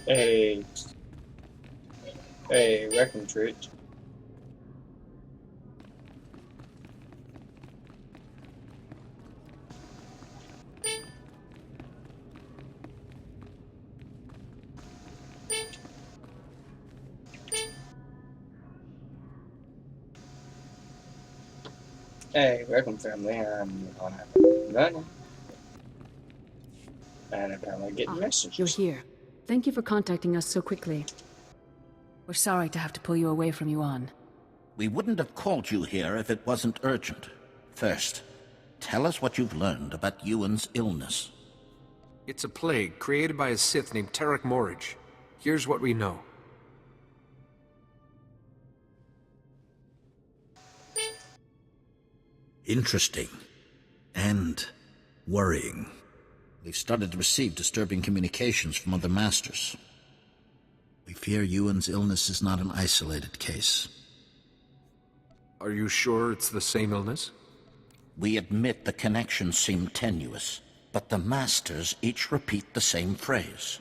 A Recon Trait. Hey, welcome family. I'm running, and apparently getting You're messages. here. Thank you for contacting us so quickly. We're sorry to have to pull you away from Yuan. We wouldn't have called you here if it wasn't urgent. First, tell us what you've learned about Ewan's illness. It's a plague created by a Sith named Tarek Morridge. Here's what we know. Interesting. And worrying. We've started to receive disturbing communications from other masters. We fear Ewan's illness is not an isolated case. Are you sure it's the same illness? We admit the connections seem tenuous, but the masters each repeat the same phrase.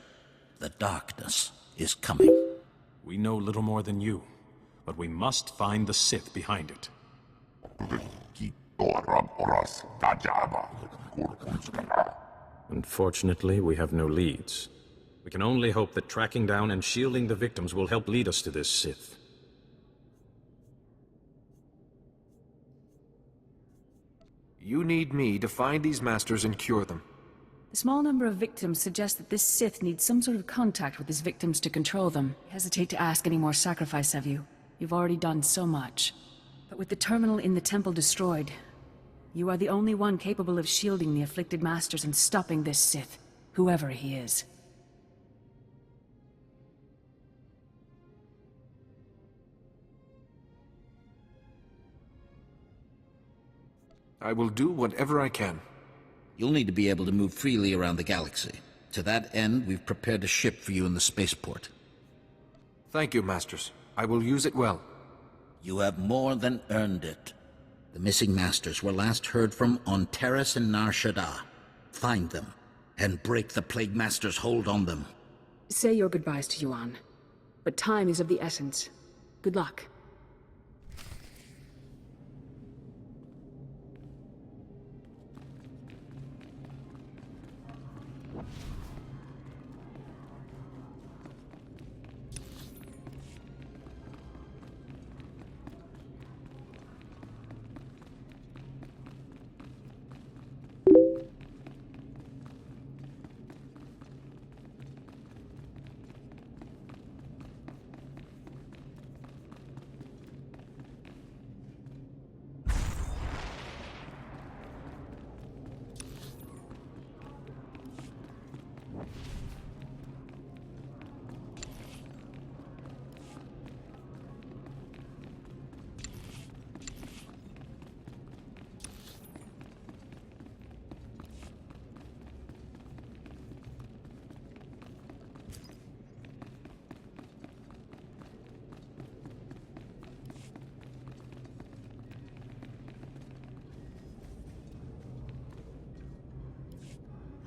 The darkness is coming. We know little more than you, but we must find the Sith behind it. Unfortunately, we have no leads. We can only hope that tracking down and shielding the victims will help lead us to this Sith. You need me to find these masters and cure them. The small number of victims suggests that this Sith needs some sort of contact with his victims to control them. I hesitate to ask any more sacrifice of you. You've already done so much. But with the terminal in the temple destroyed, you are the only one capable of shielding the afflicted masters and stopping this Sith, whoever he is. I will do whatever I can. You'll need to be able to move freely around the galaxy. To that end, we've prepared a ship for you in the spaceport. Thank you, Masters. I will use it well. You have more than earned it. The missing masters were last heard from on Terrace and Nar Shaddaa. Find them, and break the Plague Master's hold on them. Say your goodbyes to Yuan. But time is of the essence. Good luck.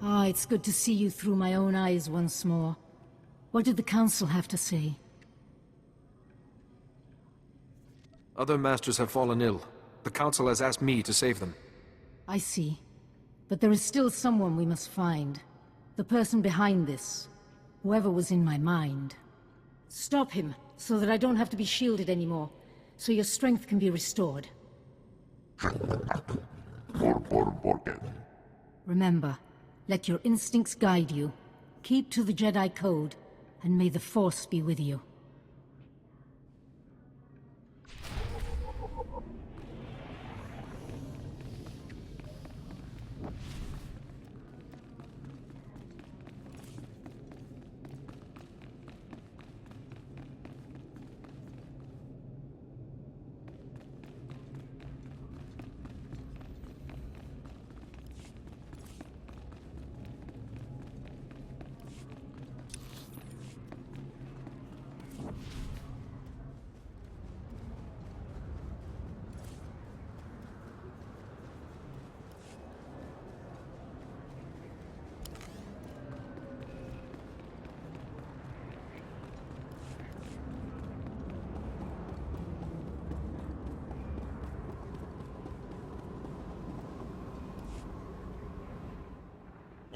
Ah, it's good to see you through my own eyes once more. What did the Council have to say? Other masters have fallen ill. The Council has asked me to save them. I see. But there is still someone we must find. The person behind this. Whoever was in my mind. Stop him, so that I don't have to be shielded anymore. So your strength can be restored. Remember, let your instincts guide you. Keep to the Jedi Code, and may the Force be with you.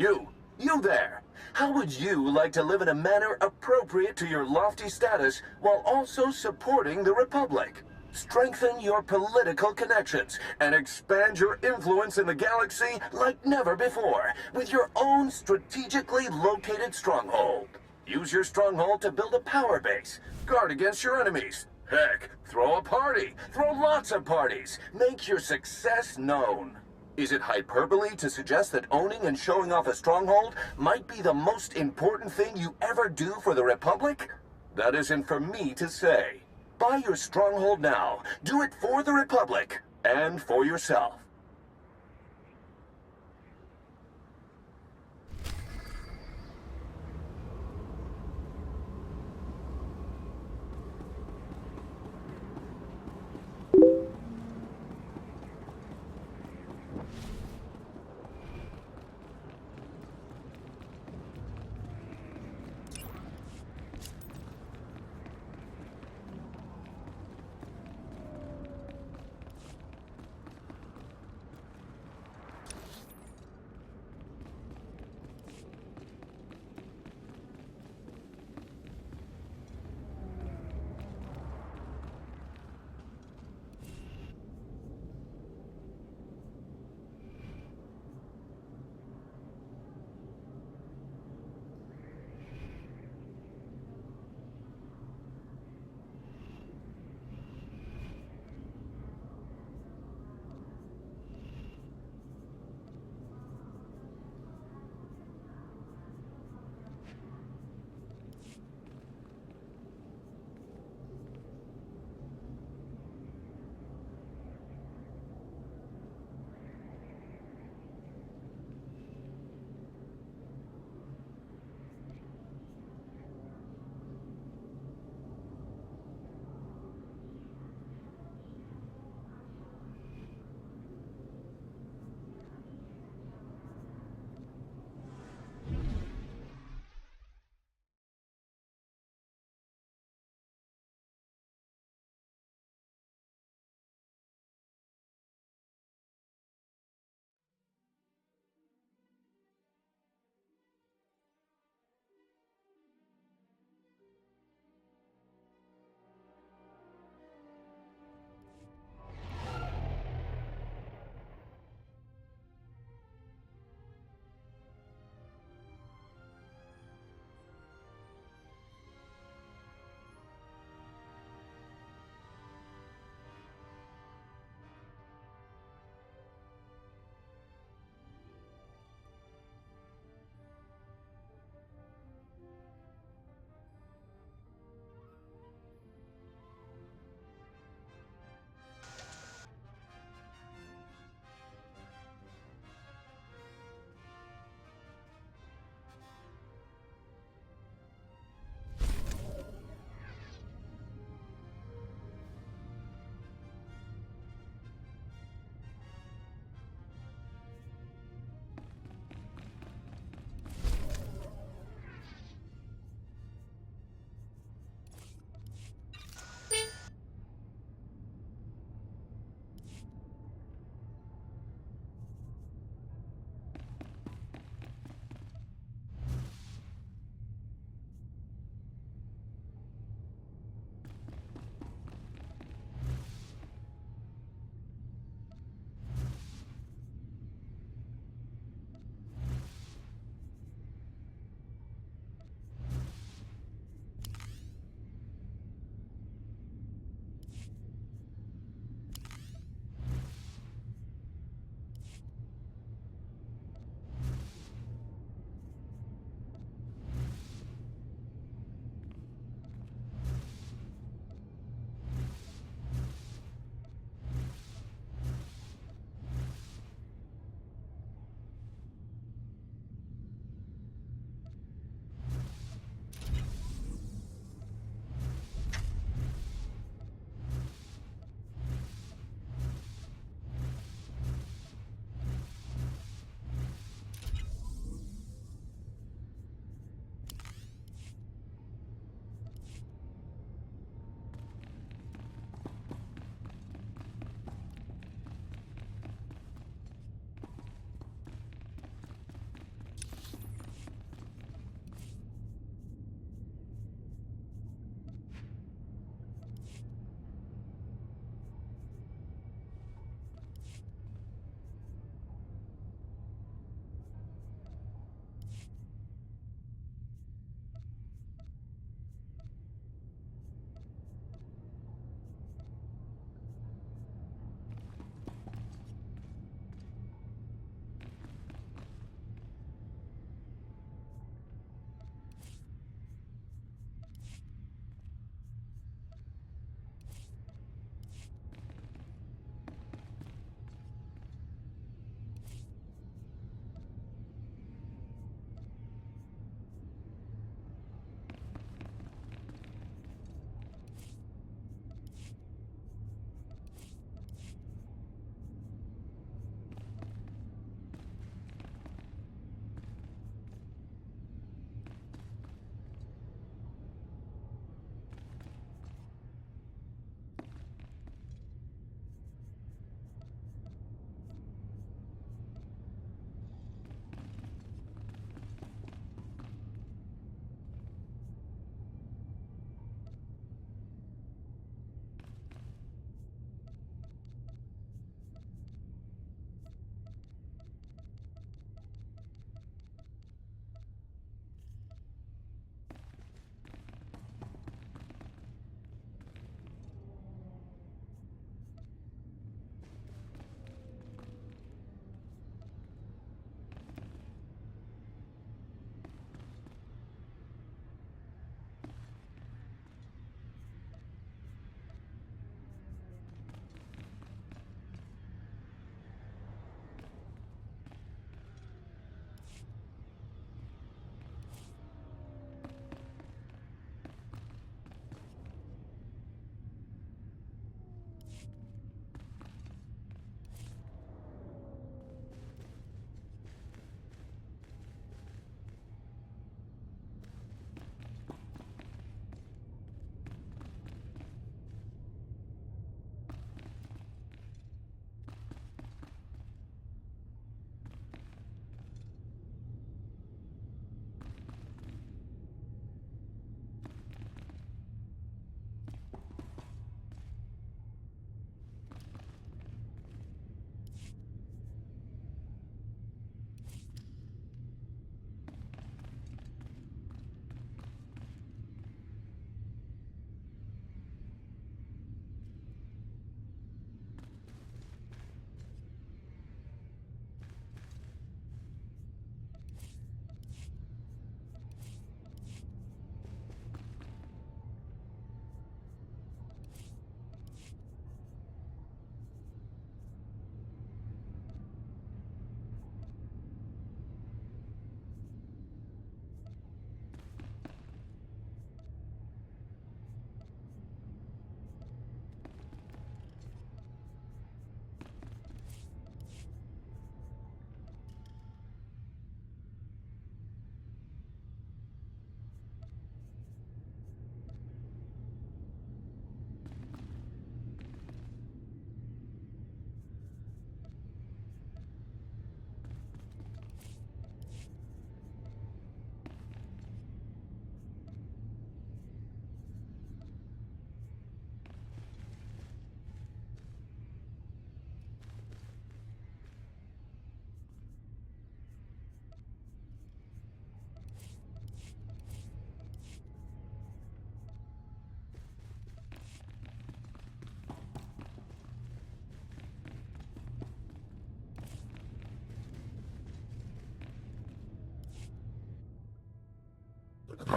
You there! How would you like to live in a manner appropriate to your lofty status while also supporting the Republic? Strengthen your political connections and expand your influence in the galaxy like never before with your own strategically located stronghold. Use your stronghold to build a power base, guard against your enemies. Heck, throw a party, throw lots of parties, make your success known. Is it hyperbole to suggest that owning and showing off a stronghold might be the most important thing you ever do for the Republic? That isn't for me to say. Buy your stronghold now. Do it for the Republic and for yourself.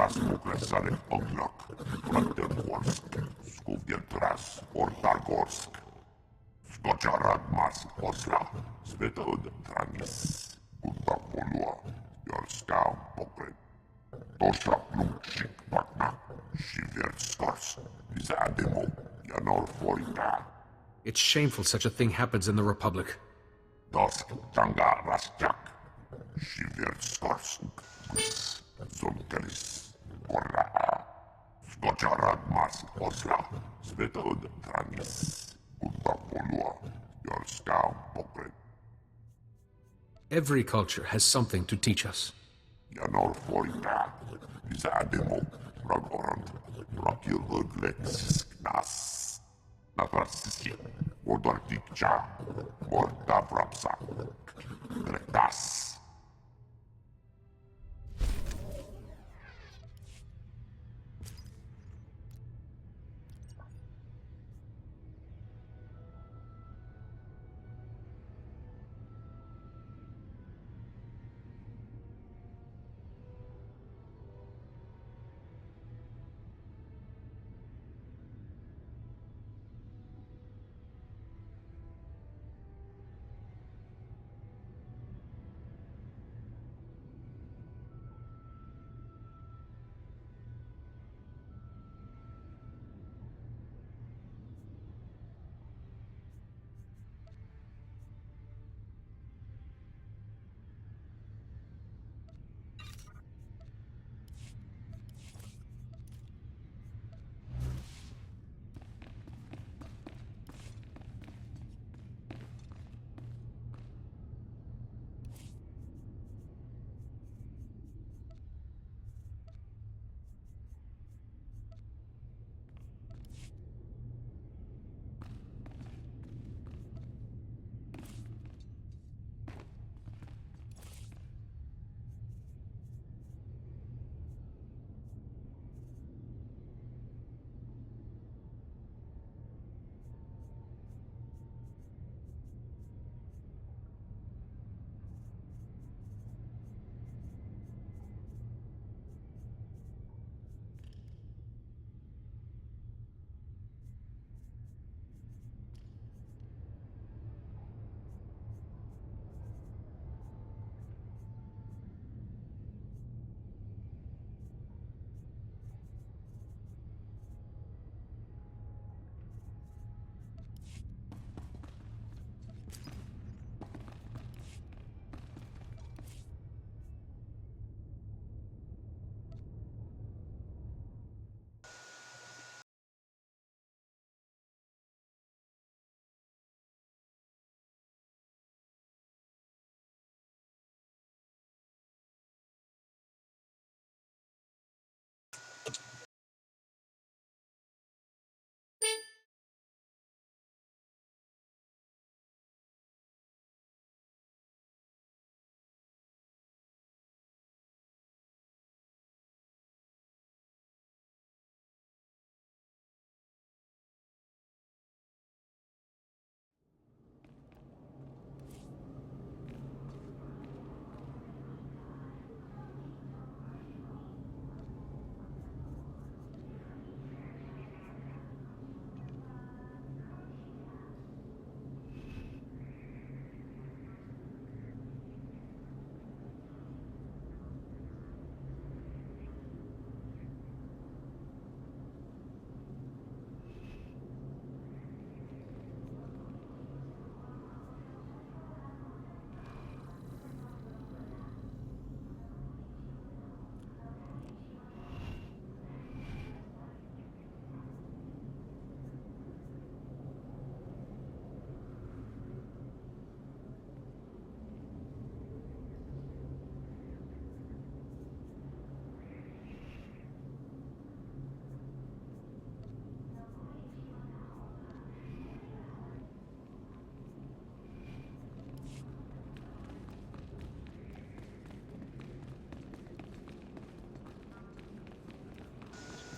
Rasmukresare Oglok, Brandenbursk, Skuvientras, Ortargorsk, Skočaragmas Osla, Svetod Tranis, Kuntapolua, Jorskau Pokren, Tosha Plumchik Patna, Shiverskos, Zademo, Yanor Forita, It's shameful such a thing happens in the Republic. Dosk Tanga Rasjak, Shiverskos, Zonkelis, Korra, Skočaragmas Osla, Svetod Tranis, Kuntapolua, Jorskau Pokren, Every culture has something to teach us. Yanor Forita, Zademo, Ragorant, Rakiluglex, Nas, Navrasisi, Odortikcha, Mordavrapsa, Gretas.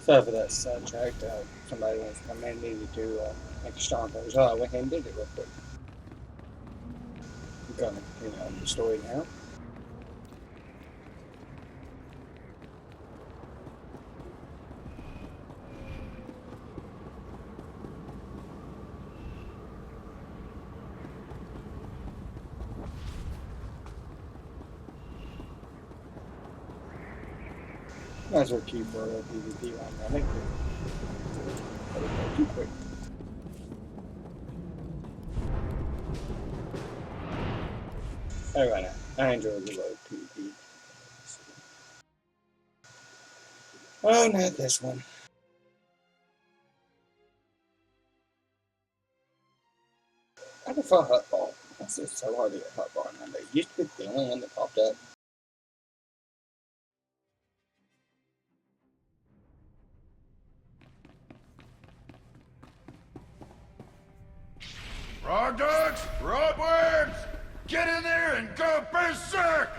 Sorry for that sidetrack. Somebody wants to come in, needed to make a strong point. So I went ahead and did it real quick. I'm gonna continue on the story now. Might as well keep the PvP one running. But it go too quick. Anyway, I enjoy the low PvP. Oh, not this one. I prefer Hutball. That's just so hard to get Hutball nowadays. Used to be the only one that popped up. Frog dogs, rotworms, get in there and go berserk!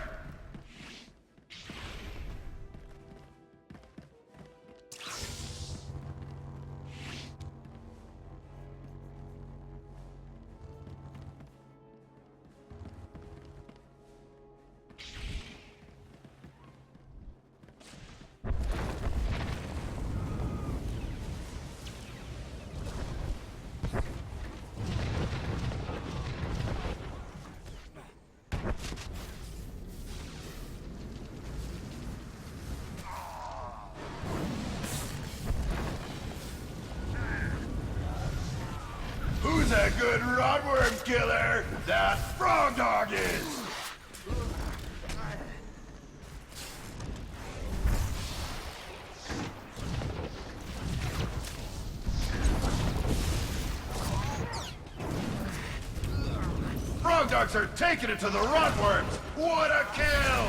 Who's a good rotworm killer? That frog dog is! Frog dogs are taking it to the rotworms! What a kill!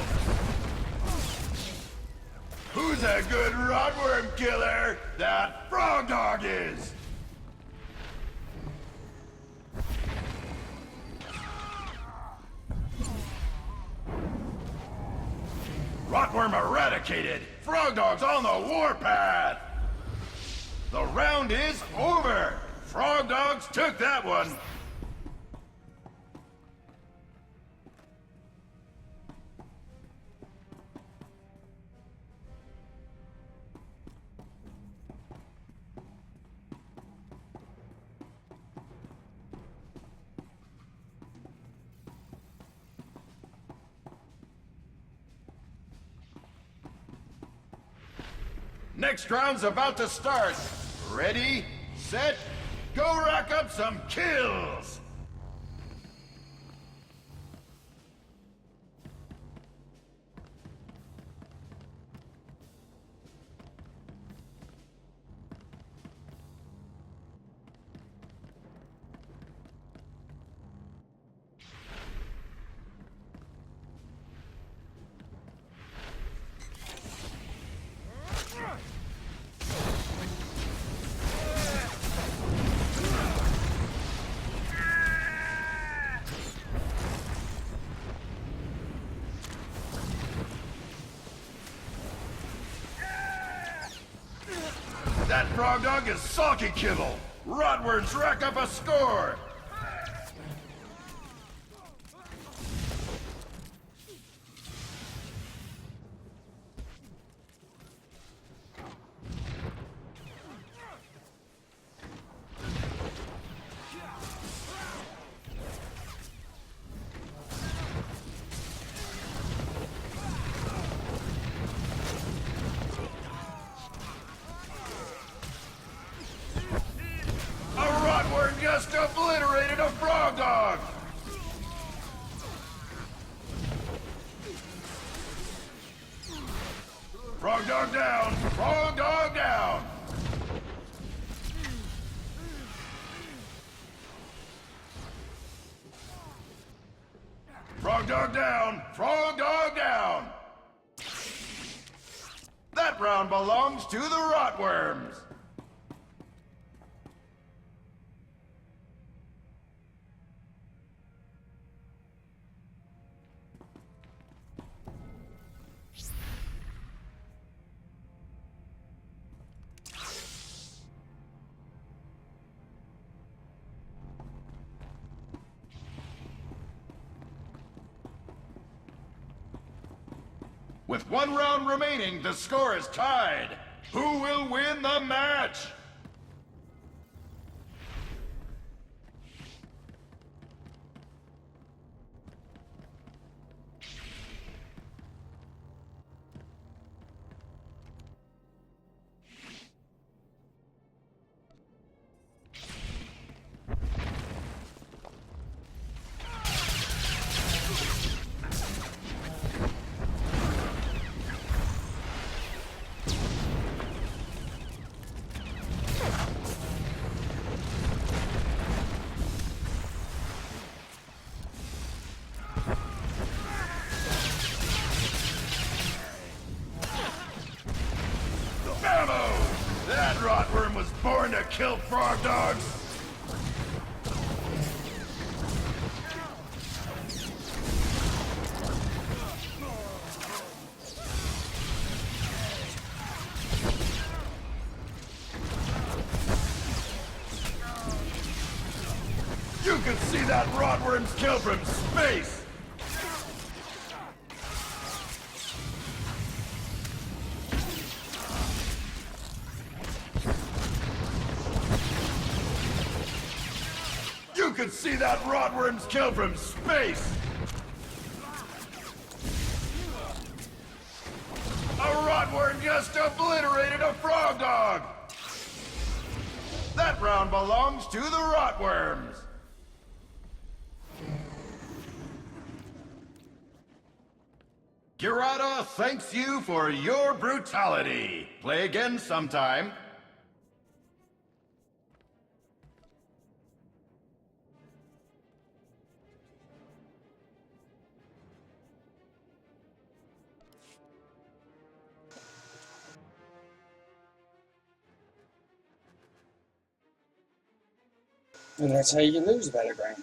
Who's a good rotworm killer? That frog dog is! Rotworm eradicated! Frog dog's on the warpath! The round is over! Frog dogs took that one! Next round's about to start. Ready, set, go rack up some kills! That frog dog is sulky kibble. Rotworms rack up a score. Just obliterated a frog dog! Frog dog down! Frog dog down! Frog dog down! Frog dog down! That round belongs to the rotworms! With one round remaining, the score is tied. Who will win the match? frog dogs! You can see that rotworm's kill from space! You can see that rotworm's kill from space! A rotworm just obliterated a frog dog! That round belongs to the rotworms! Girada thanks you for your brutality. Play again sometime. And that's how you lose a battleground.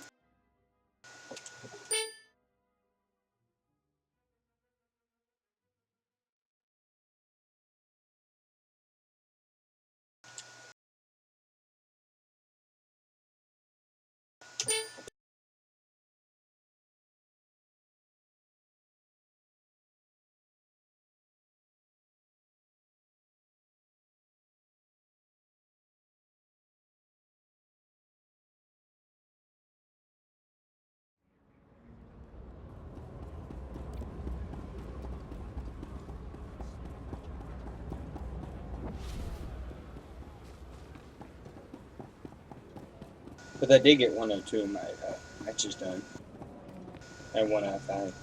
But I did get 1 out of 2 of my matches done. And 1 out of 5.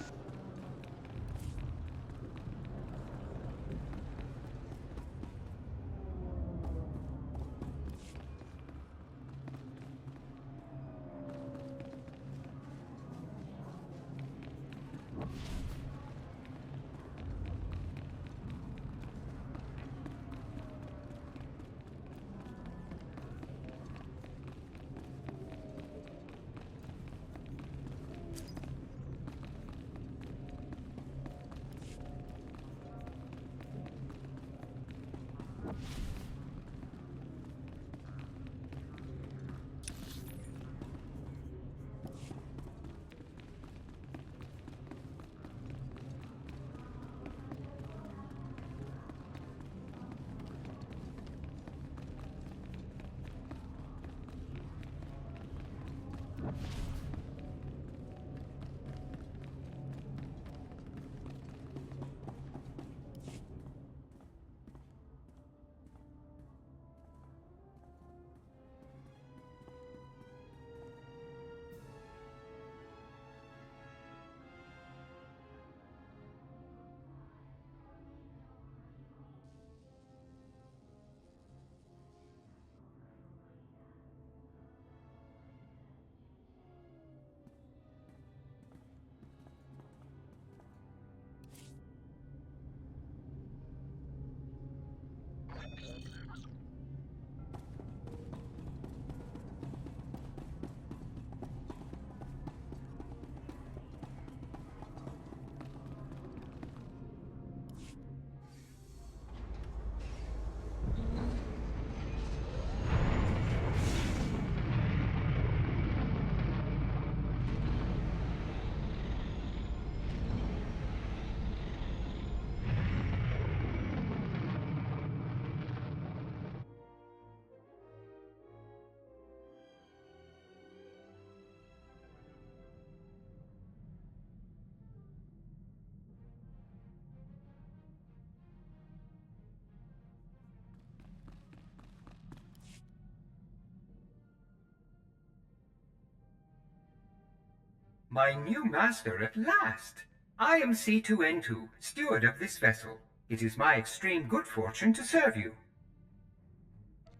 My new master at last! I am C2N2, steward of this vessel. It is my extreme good fortune to serve you.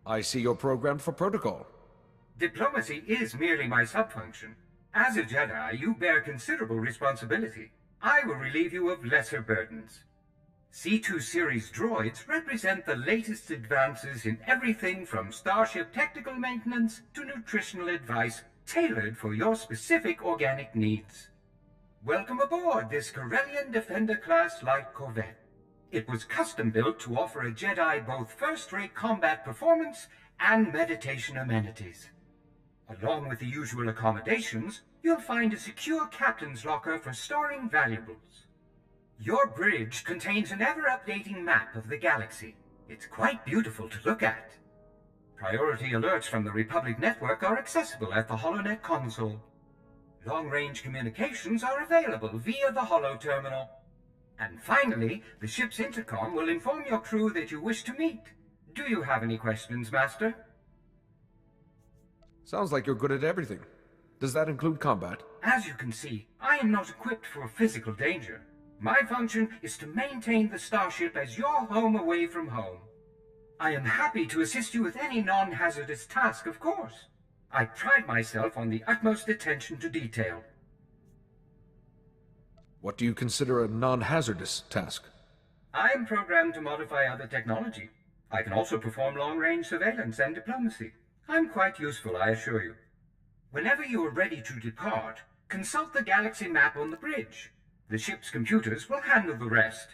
I see you're programmed for protocol. Diplomacy is merely my sub-function. As a Jedi, you bear considerable responsibility. I will relieve you of lesser burdens. C2 series droids represent the latest advances in everything from starship technical maintenance to nutritional advice tailored for your specific organic needs. Welcome aboard this Corellian Defender-class light corvette. It was custom-built to offer a Jedi both first-rate combat performance and meditation amenities. Along with the usual accommodations, you'll find a secure captain's locker for storing valuables. Your bridge contains an ever-updating map of the galaxy. It's quite beautiful to look at. Priority alerts from the Republic network are accessible at the HoloNet console. Long-range communications are available via the Holo terminal. And finally, the ship's intercom will inform your crew that you wish to meet. Do you have any questions, Master? Sounds like you're good at everything. Does that include combat? As you can see, I am not equipped for physical danger. My function is to maintain the starship as your home away from home. I am happy to assist you with any non-hazardous task, of course. I pride myself on the utmost attention to detail. What do you consider a non-hazardous task? I am programmed to modify other technology. I can also perform long-range surveillance and diplomacy. I'm quite useful, I assure you. Whenever you are ready to depart, consult the galaxy map on the bridge. The ship's computers will handle the rest.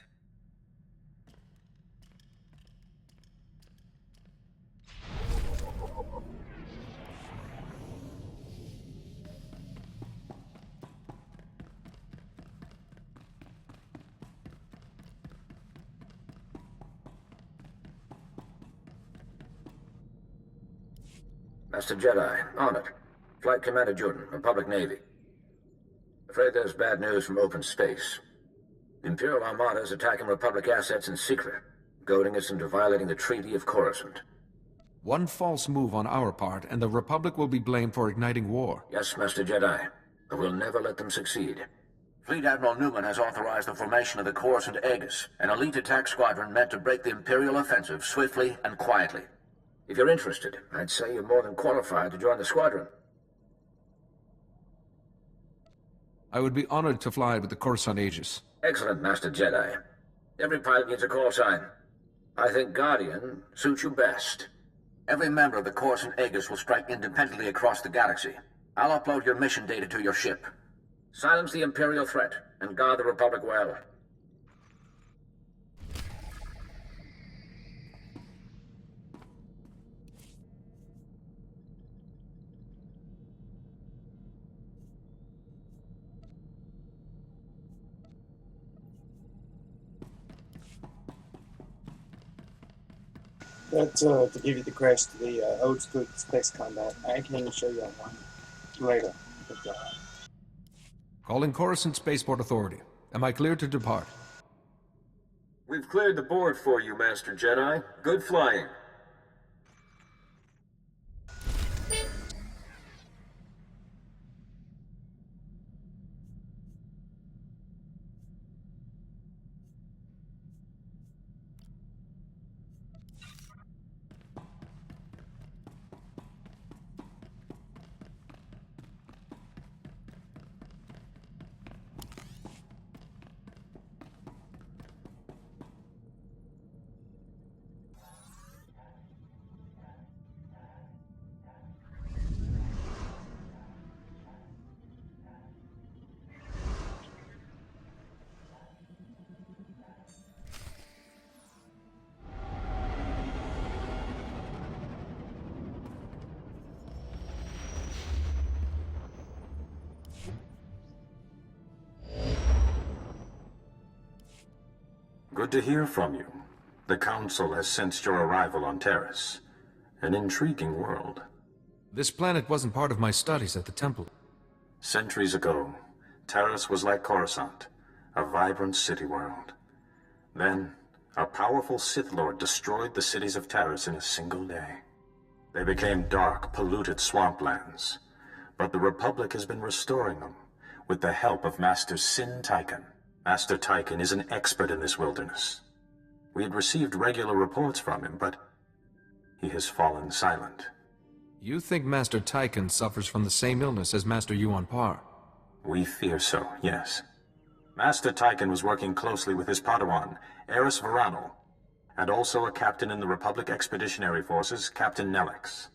Master Jedi, on it. Flight Commander Jordan, Republic Navy. Afraid there's bad news from open space. The Imperial Armada is attacking Republic assets in secret, goading us into violating the Treaty of Coruscant. One false move on our part, and the Republic will be blamed for igniting war. Yes, Master Jedi, but we'll never let them succeed. Fleet Admiral Newman has authorized the formation of the Coruscant Aegis, an elite attack squadron meant to break the Imperial offensive swiftly and quietly. If you're interested, I'd say you're more than qualified to join the squadron. I would be honored to fly with the Coruscant Aegis. Excellent, Master Jedi. Every pilot needs a call sign. I think Guardian suits you best. Every member of the Coruscant Aegis will strike independently across the galaxy. I'll upload your mission data to your ship. Silence the Imperial threat, and guard the Republic well. But to give you the crash to the old school space combat, I can even show you one later. But, Calling Coruscant Spaceport Authority. Am I clear to depart? We've cleared the board for you, Master Jedi. Good flying. Good to hear from you. The Council has sensed your arrival on Terrace. An intriguing world. This planet wasn't part of my studies at the Temple. Centuries ago, Terrace was like Coruscant, a vibrant city world. Then, a powerful Sith Lord destroyed the cities of Terrace in a single day. They became dark, polluted swamplands. But the Republic has been restoring them, with the help of Master Sin Tychon. Master Tychon is an expert in this wilderness. We had received regular reports from him, but he has fallen silent. You think Master Tychon suffers from the same illness as Master Yuan Par? We fear so, yes. Master Tychon was working closely with his Padawan, Eris Varanel, and also a captain in the Republic Expeditionary Forces, Captain Nelix.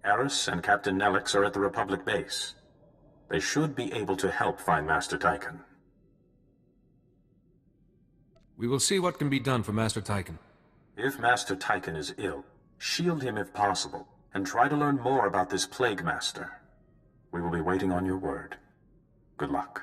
Eris and Captain Nelix are at the Republic base. They should be able to help find Master Tychon. We will see what can be done for Master Tychon. If Master Tychon is ill, shield him if possible, and try to learn more about this Plague Master. We will be waiting on your word. Good luck.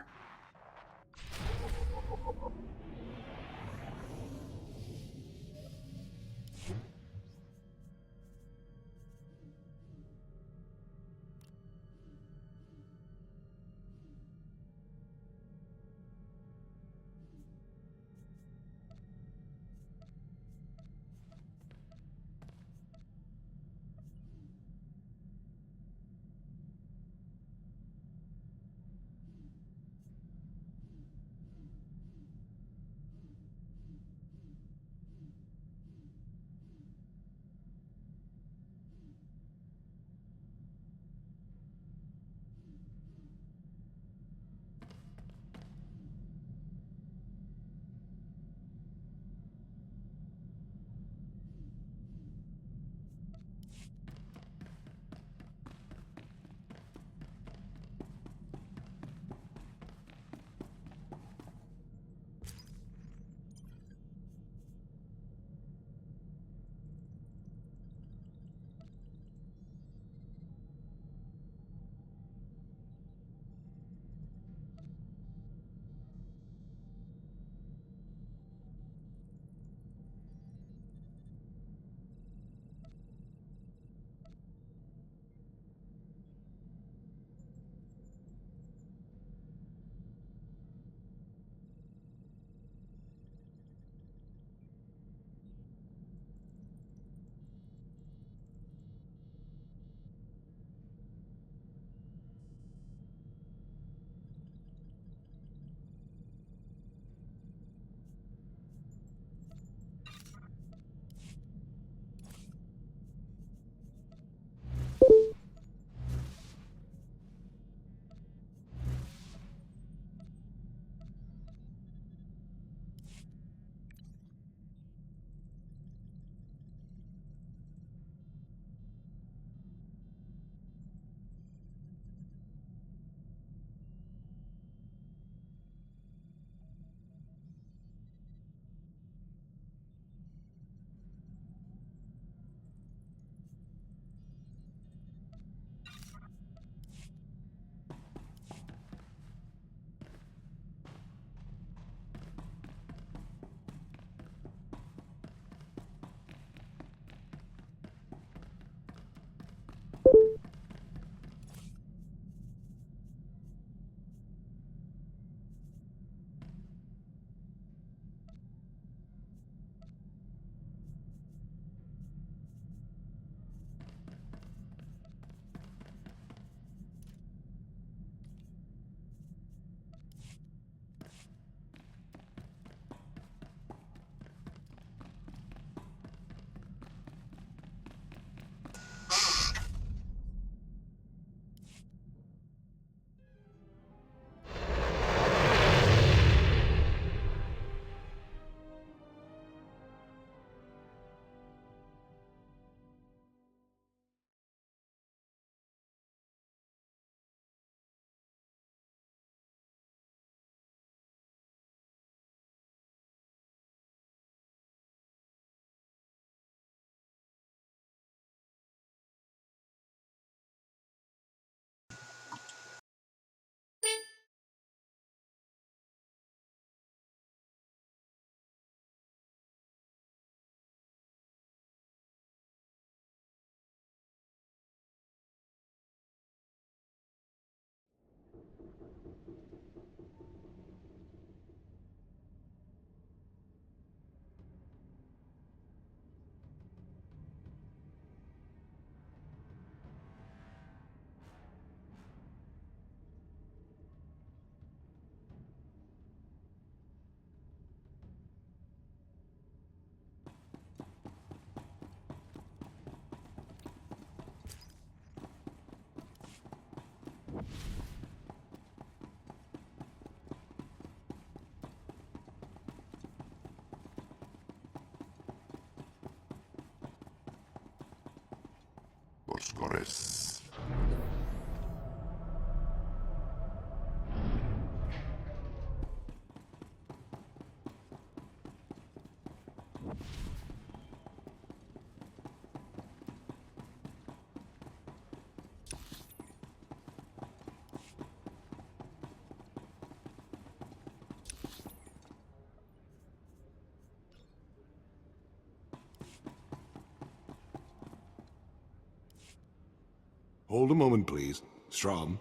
Hold a moment, please. Strom.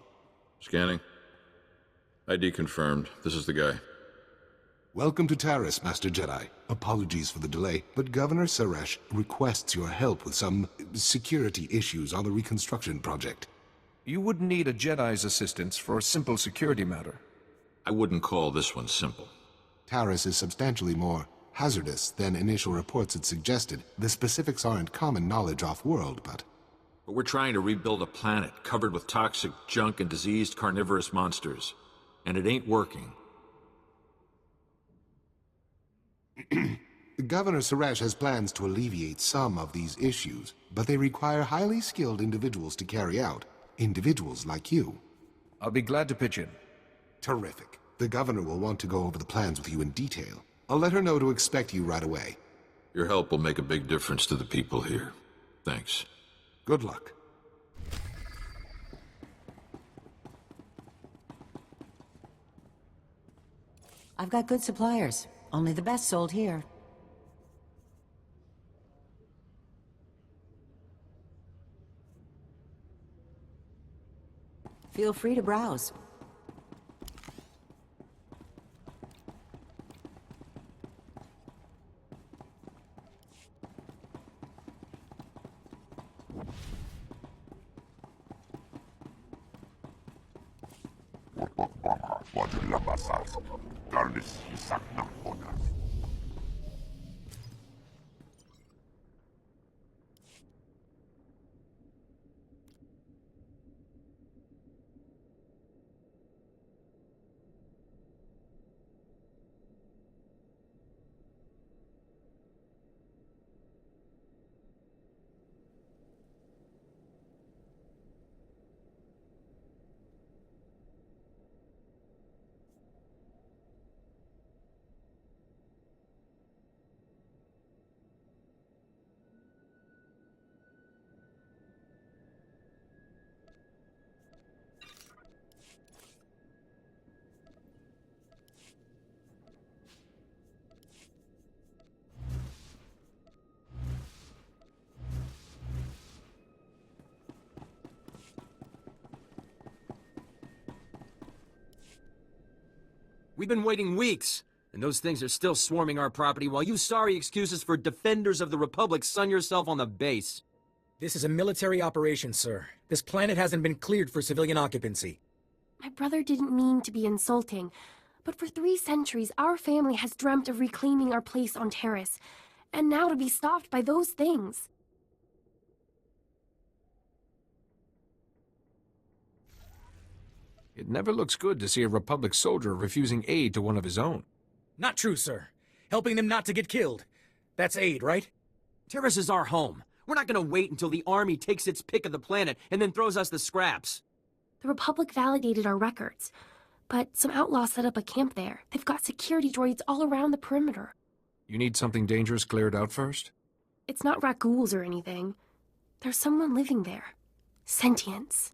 Scanning. ID confirmed. This is the guy. Welcome to Taris, Master Jedi. Apologies for the delay, but Governor Suresh requests your help with some security issues on the reconstruction project. You wouldn't need a Jedi's assistance for a simple security matter. I wouldn't call this one simple. Taris is substantially more hazardous than initial reports had suggested. The specifics aren't common knowledge off-world, but we're trying to rebuild a planet covered with toxic junk and diseased carnivorous monsters. And it ain't working. Governor Suresh has plans to alleviate some of these issues, but they require highly skilled individuals to carry out. Individuals like you. I'll be glad to pitch in. Terrific. The governor will want to go over the plans with you in detail. I'll let her know to expect you right away. Your help will make a big difference to the people here. Thanks. Good luck. I've got good suppliers. Only the best sold here. Feel free to browse. We've been waiting weeks, and those things are still swarming our property while you sorry excuses for defenders of the Republic sun yourself on the base. This is a military operation, sir. This planet hasn't been cleared for civilian occupancy. My brother didn't mean to be insulting, but for 3 centuries our family has dreamt of reclaiming our place on Taris, and now to be stopped by those things. It never looks good to see a Republic soldier refusing aid to one of his own. Not true, sir. Helping them not to get killed. That's aid, right? Taris is our home. We're not gonna wait until the army takes its pick of the planet and then throws us the scraps. The Republic validated our records, but some outlaws set up a camp there. They've got security droids all around the perimeter. You need something dangerous cleared out first? It's not raccoons or anything. There's someone living there. Sentience.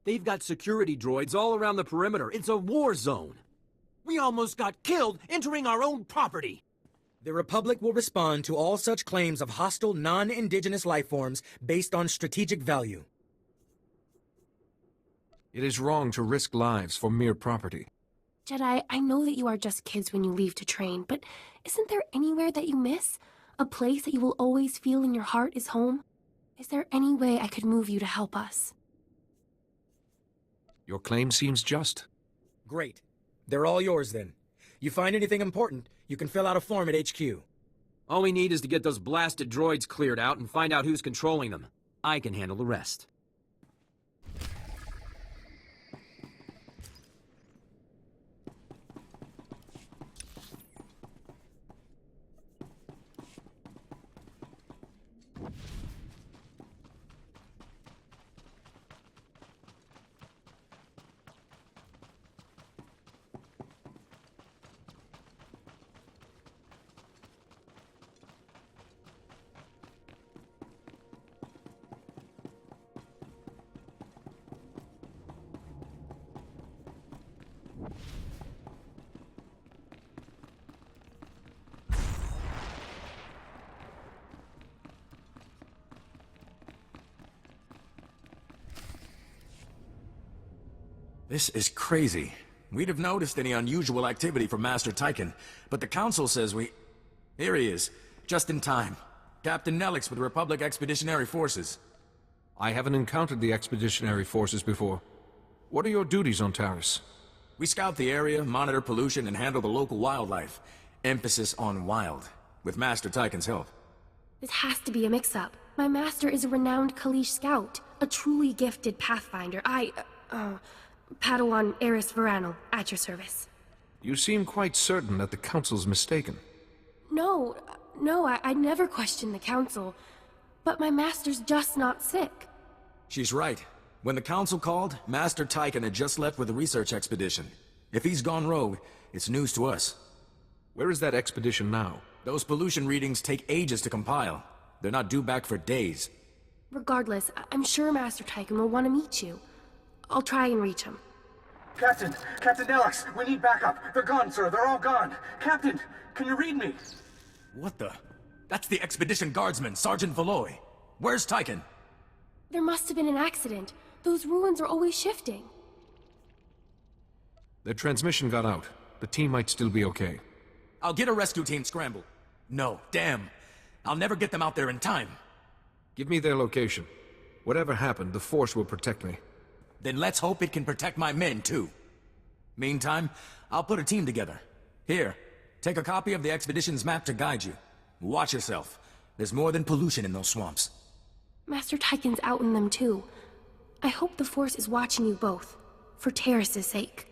They've got security droids all around the perimeter. It's a war zone. We almost got killed entering our own property. The Republic will respond to all such claims of hostile, non-indigenous life forms based on strategic value. It is wrong to risk lives for mere property. Jedi, I know that you are just kids when you leave to train, but isn't there anywhere that you miss? A place that you will always feel in your heart is home? Is there any way I could move you to help us? Your claim seems just. Great. They're all yours then. You find anything important, you can fill out a form at HQ. All we need is to get those blasted droids cleared out and find out who's controlling them. I can handle the rest. This is crazy. We'd have noticed any unusual activity from Master Tychon, but the Council says we... Here he is, just in time. Captain Nelix with Republic Expeditionary Forces. I haven't encountered the Expeditionary Forces before. What are your duties on Taris? We scout the area, monitor pollution, and handle the local wildlife. Emphasis on wild, with Master Tychon's help. This has to be a mix-up. My master is a renowned Kalish scout, a truly gifted pathfinder. Padawan Eris Varanel, at your service. You seem quite certain that the Council's mistaken. No, I never questioned the Council. But my master's just not sick. She's right. When the Council called, Master Tychon had just left with a research expedition. If he's gone rogue, it's news to us. Where is that expedition now? Those pollution readings take ages to compile. They're not due back for days. Regardless, I'm sure Master Tychon will want to meet you. I'll try and reach him. Captain Nelix, we need backup. They're gone, sir. They're all gone. Captain, can you read me? What the? That's the expedition guardsman, Sergeant Valoy. Where's Tychon? There must have been an accident. Those ruins are always shifting. Their transmission got out. The team might still be okay. I'll get a rescue team scrambled. No, damn. I'll never get them out there in time. Give me their location. Whatever happened, the Force will protect me. Then let's hope it can protect my men, too. Meantime, I'll put a team together. Here, take a copy of the expedition's map to guide you. Watch yourself. There's more than pollution in those swamps. Master Tychon's out in them, too. I hope the Force is watching you both. For Taris' sake.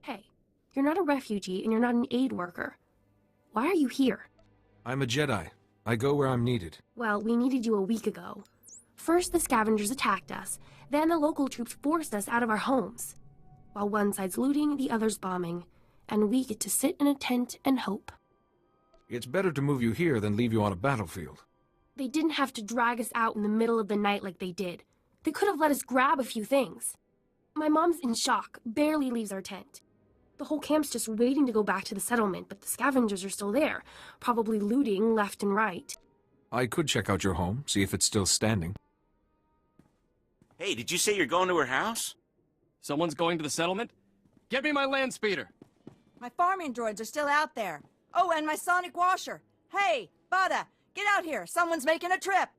Hey, you're not a refugee and you're not an aid worker. Why are you here? I'm a Jedi. I go where I'm needed. Well, we needed you a week ago. First, the scavengers attacked us. Then the local troops forced us out of our homes. While one side's looting, the other's bombing. And we get to sit in a tent and hope. It's better to move you here than leave you on a battlefield. They didn't have to drag us out in the middle of the night like they did. They could have let us grab a few things. My mom's in shock, barely leaves our tent. The whole camp's just waiting to go back to the settlement, but the scavengers are still there, probably looting left and right. I could check out your home, see if it's still standing. Hey, did you say you're going to her house? Someone's going to the settlement? Get me my land speeder! My farming droids are still out there. Oh, and my sonic washer. Hey, Bada, get out here. Someone's making a trip.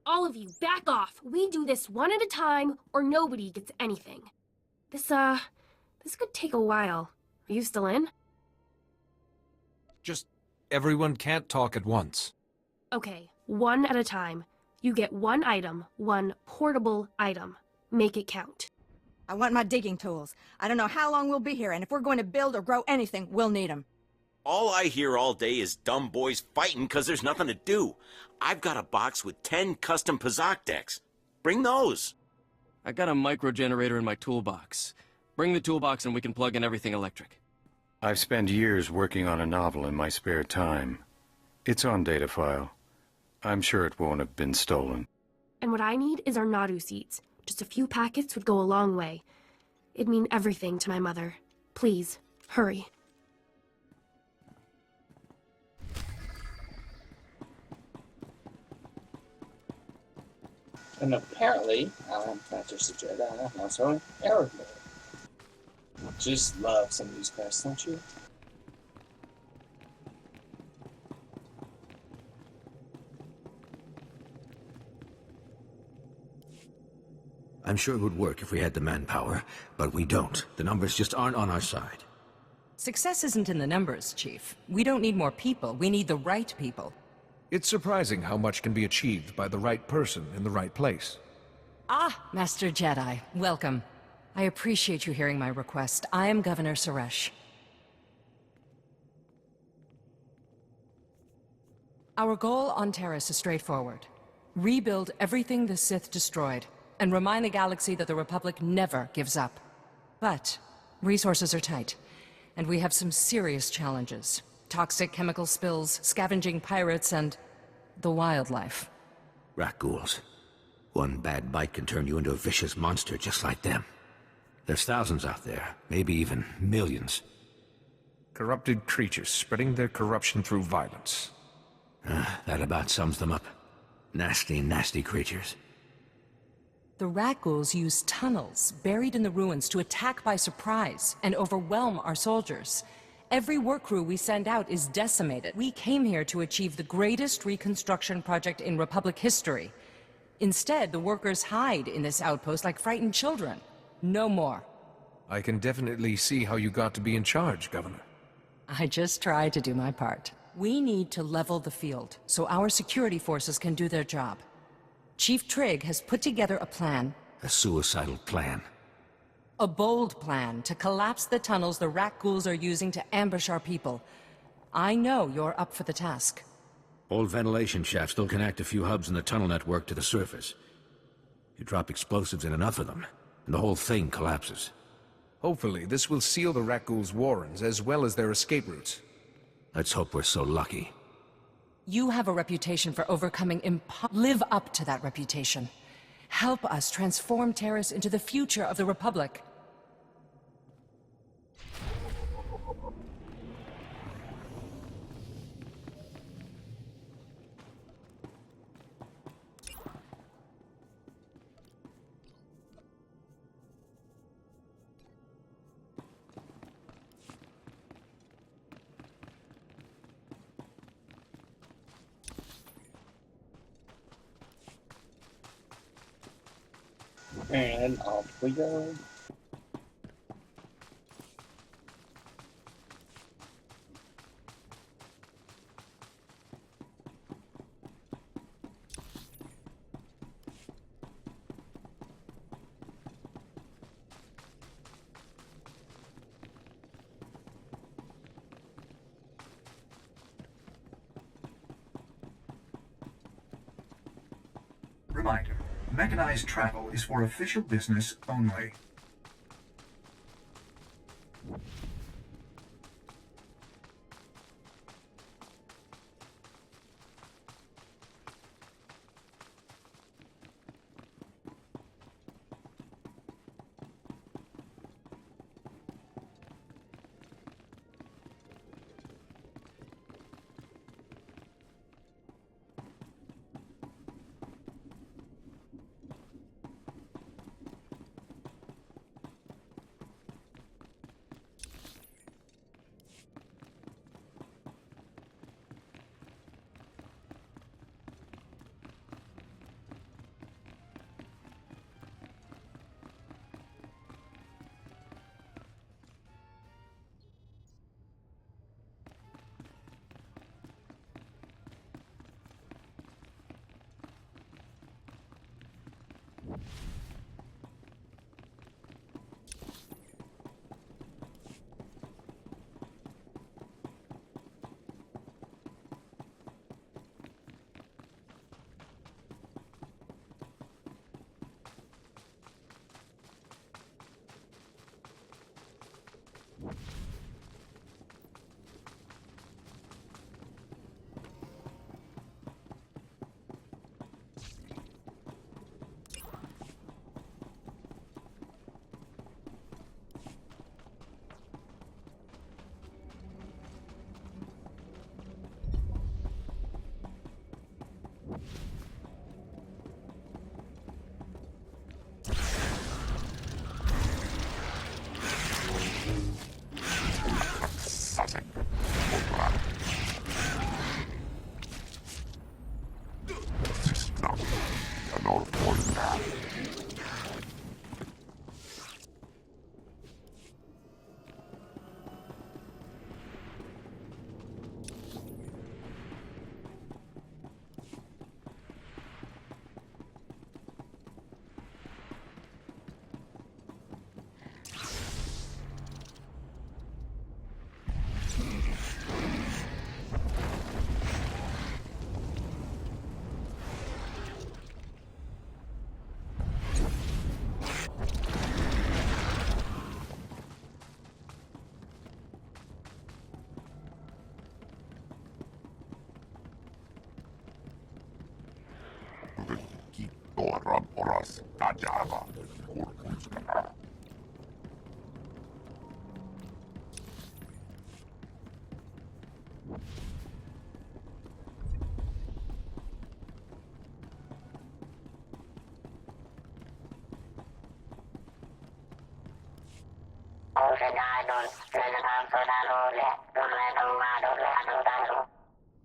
All of you, back off. We do this one at a time, or nobody gets anything. This could take a while. Are you still in? Just everyone can't talk at once. Okay, one at a time. You get one item, one portable item. Make it count. I want my digging tools. I don't know how long we'll be here, and if we're going to build or grow anything, we'll need them. All I hear all day is dumb boys fighting because there's nothing to do. I've got a box with 10 custom Pazak decks. Bring those. I got a micro generator in my toolbox. Bring the toolbox and we can plug in everything electric. I've spent years working on a novel in my spare time. It's on data file. I'm sure it won't have been stolen. And what I need is our Nadu seeds. Just a few packets would go a long way. It'd mean everything to my mother. Please, hurry. And apparently, I'm not just a Jedi, I'm also an Arab boy. Just love some of these quests, don't you? I'm sure it would work if we had the manpower, but we don't. The numbers just aren't on our side. Success isn't in the numbers, Chief. We don't need more people, we need the right people. It's surprising how much can be achieved by the right person in the right place. Ah, Master Jedi, welcome. I appreciate you hearing my request. I am Governor Suresh. Our goal on Terrace is straightforward. Rebuild everything the Sith destroyed, and remind the galaxy that the Republic never gives up. But resources are tight, and we have some serious challenges. Toxic chemical spills, scavenging pirates, and the wildlife. Rat ghouls. One bad bite can turn you into a vicious monster just like them. There's thousands out there, maybe even millions. Corrupted creatures spreading their corruption through violence. That about sums them up. Nasty, nasty creatures. The rat ghouls use tunnels buried in the ruins to attack by surprise and overwhelm our soldiers. Every work crew we send out is decimated. We came here to achieve the greatest reconstruction project in Republic history. Instead, the workers hide in this outpost like frightened children. No more. I can definitely see how you got to be in charge, Governor. I just tried to do my part. We need to level the field, so our security forces can do their job. Chief Trigg has put together a plan. A suicidal plan. A bold plan to collapse the tunnels the rat ghouls are using to ambush our people. I know you're up for the task. Old ventilation shafts still connect a few hubs in the tunnel network to the surface. You drop explosives in enough of them, and the whole thing collapses. Hopefully, this will seal the rat ghouls' warrens as well as their escape routes. Let's hope we're so lucky. You have a reputation for overcoming Live up to that reputation. Help us transform Terrace into the future of the Republic. And off we go. Reminder, mechanized travel is for official business only.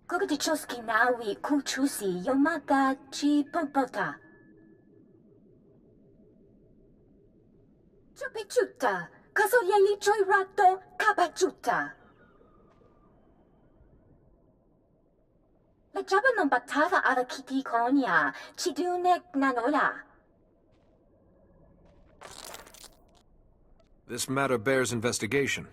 Kogdichoski nawi kuchusi yomata chi pompota. Chupichuta, kasoyeli choi rato kapachuta. La jaba non batava alla kiti konya, chidunek nanola. This matter bears investigation.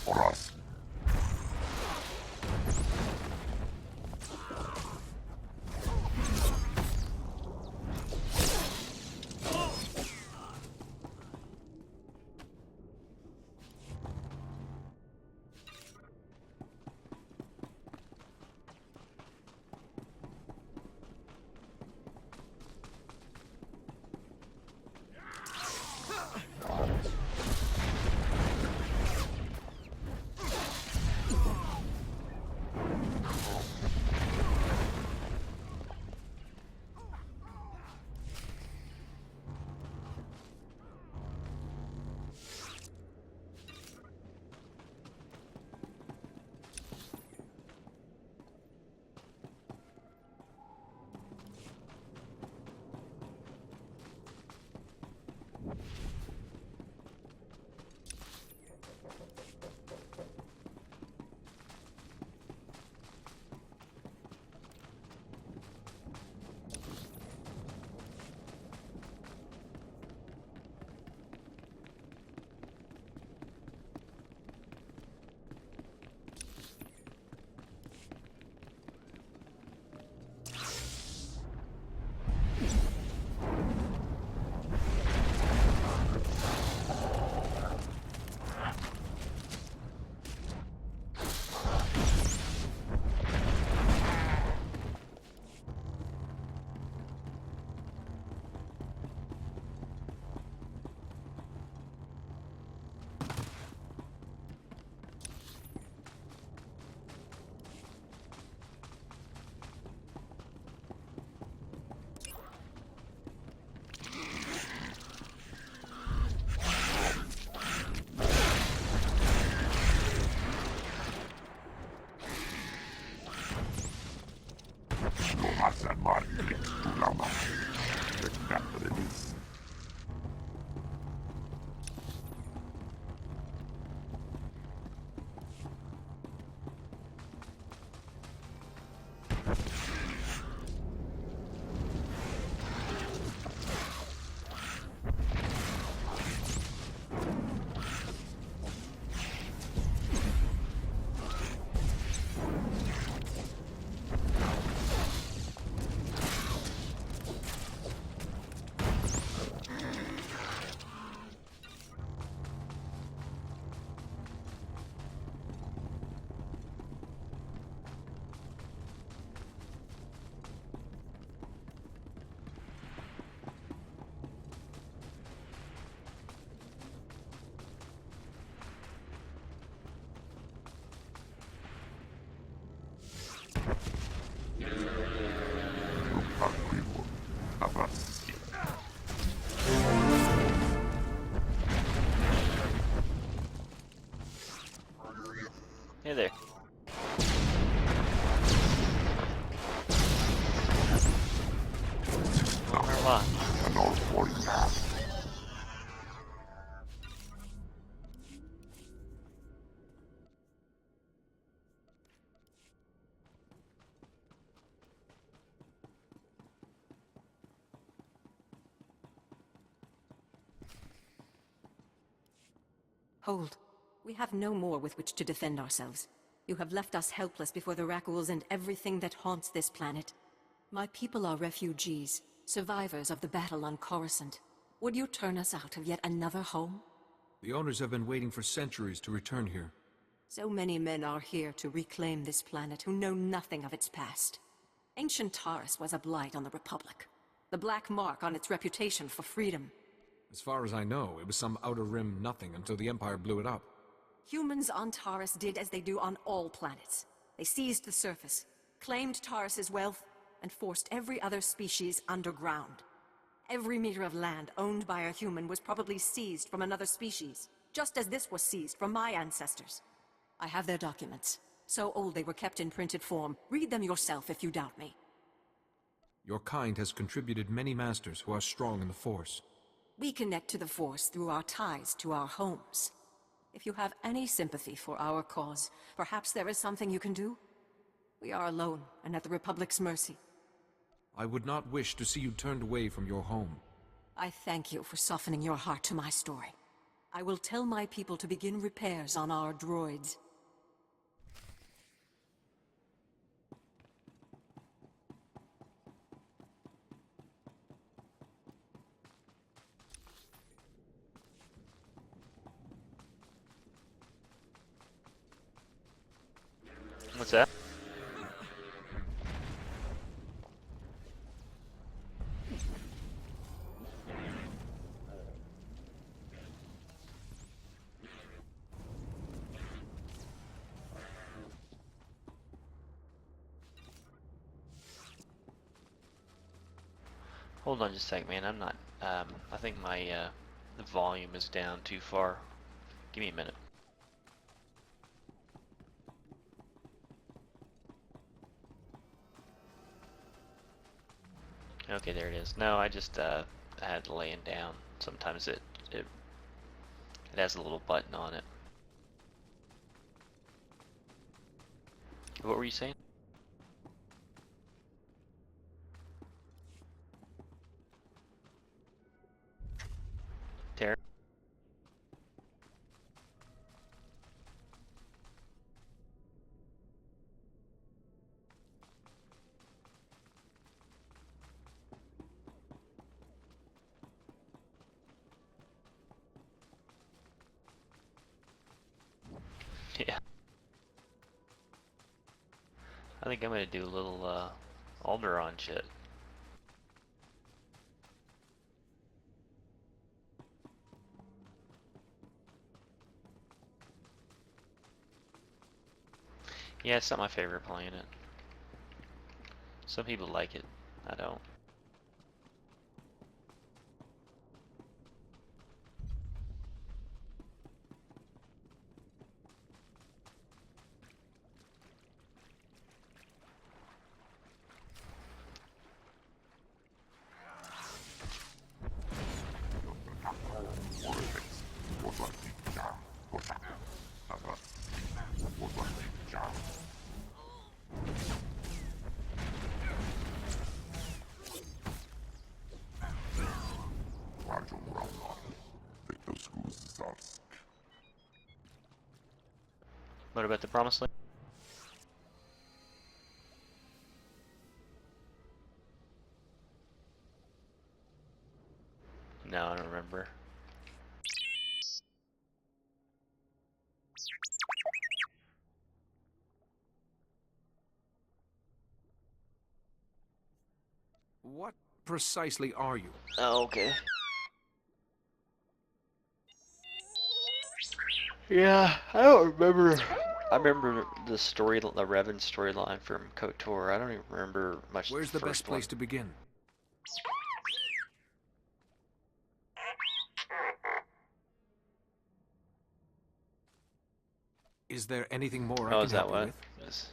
for us. Hey there. Hold. We have no more with which to defend ourselves. You have left us helpless before the Rakuls and everything that haunts this planet. My people are refugees, survivors of the battle on Coruscant. Would you turn us out of yet another home? The owners have been waiting for centuries to return here. So many men are here to reclaim this planet who know nothing of its past. Ancient Taurus was a blight on the Republic, the black mark on its reputation for freedom. As far as I know, it was some Outer Rim nothing until the Empire blew it up. Humans on Taurus did as they do on all planets. They seized the surface, claimed Taurus's wealth, and forced every other species underground. Every meter of land owned by a human was probably seized from another species, just as this was seized from my ancestors. I have their documents. So old they were kept in printed form. Read them yourself if you doubt me. Your kind has contributed many masters who are strong in the Force. We connect to the Force through our ties to our homes. If you have any sympathy for our cause, perhaps there is something you can do? We are alone and at the Republic's mercy. I would not wish to see you turned away from your home. I thank you for softening your heart to my story. I will tell my people to begin repairs on our droids. What's that? Hold on just a sec, man. I'm not, I think my, the volume is down too far. Give me a minute. Okay, there it is. No, I just, I had it laying down. Sometimes it has a little button on it. What were you saying? Terry? Yeah. I think I'm gonna do a little, Alderaan shit. Yeah, it's not my favorite planet. Some people like it. I don't. What about the Promised Land? No, I don't remember. What precisely are you? Oh, okay. Yeah, I don't remember. I remember the story, the Revan storyline from KOTOR. I don't even remember much. Where's the best place to begin? Is there anything more I can help you with? Yes.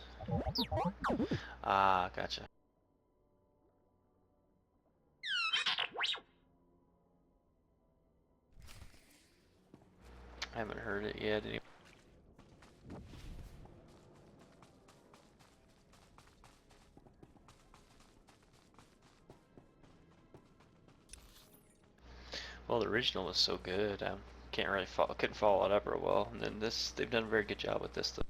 Ah, gotcha. I haven't heard it yet. Anyway. Well, the original was so good. I can't really couldn't follow it up real well. And then this, they've done a very good job with this though.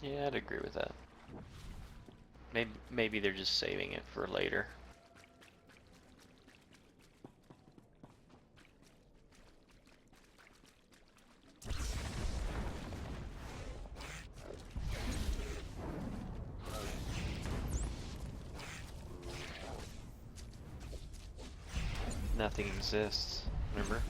Yeah, I'd agree with that. Maybe they're just saving it for later. Nothing exists, remember?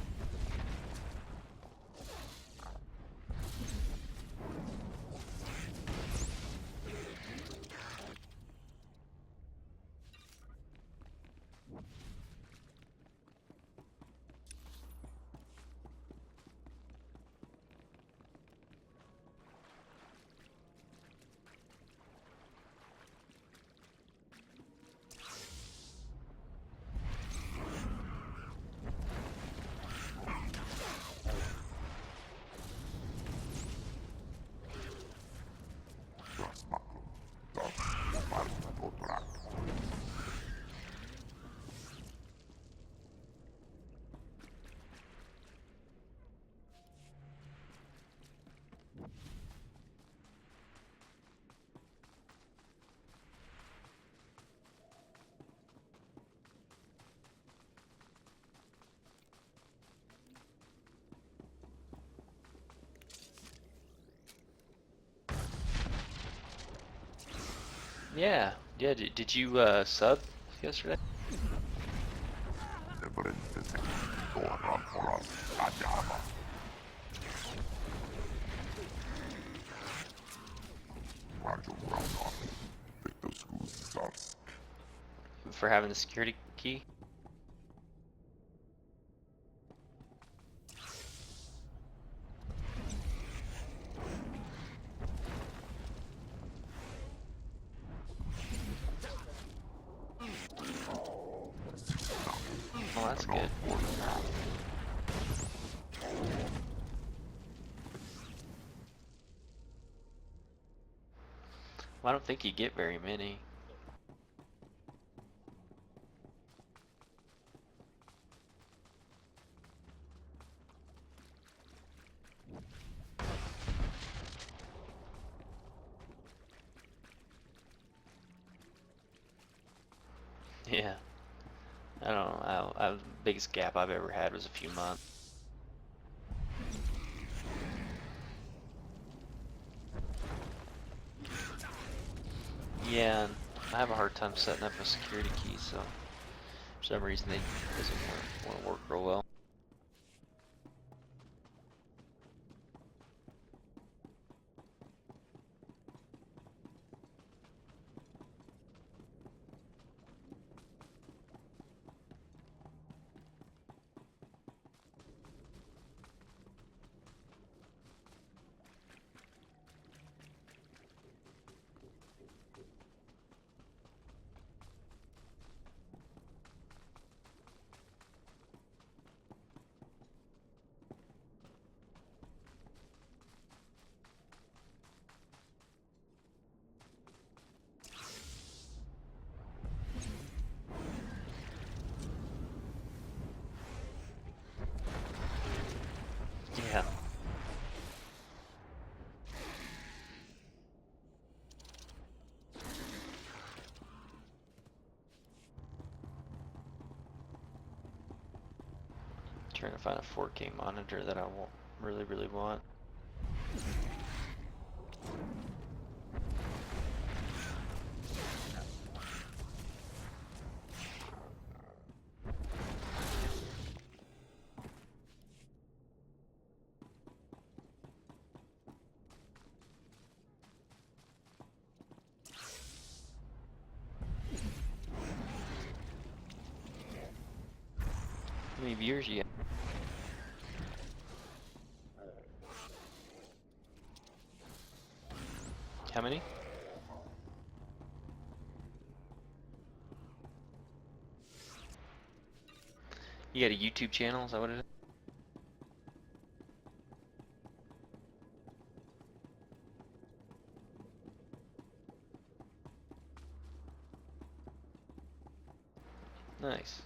Yeah, yeah. Did you sub yesterday? For having the security key? Well, that's good. Well, I don't think you get very many. Yeah. I don't know. The biggest gap I've ever had was a few months. Yeah, and I have a hard time setting up a security key, so for some reason it doesn't want to work real well. Yeah. Trying to find a 4K monitor that I really want. How many viewers you got? How many? You got a YouTube channel? Is that what it is? Nice.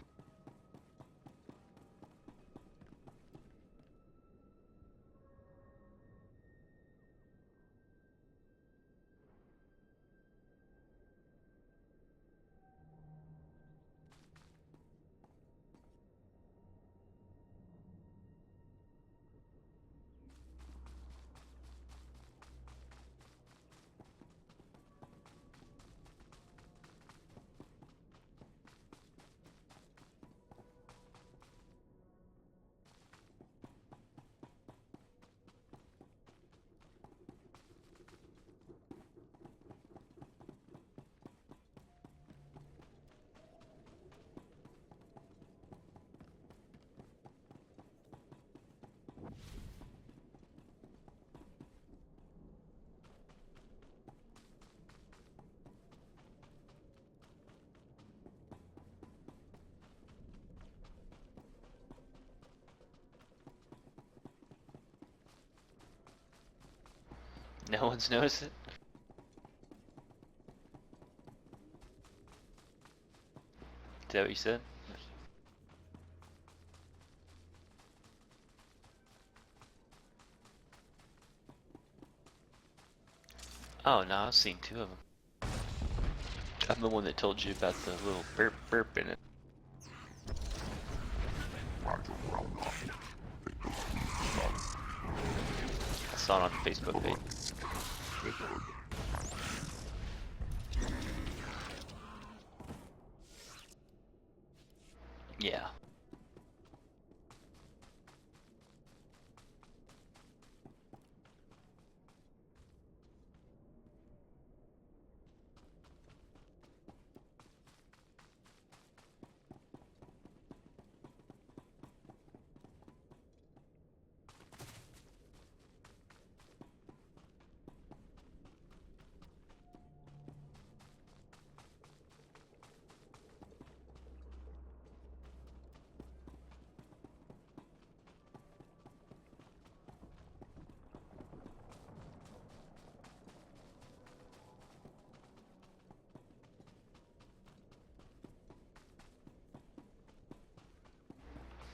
No one's noticed it? Is that what you said? Oh no, I've seen 2 of them. I'm the one that told you about the little burp burp in it. I saw it on the Facebook page. Yeah.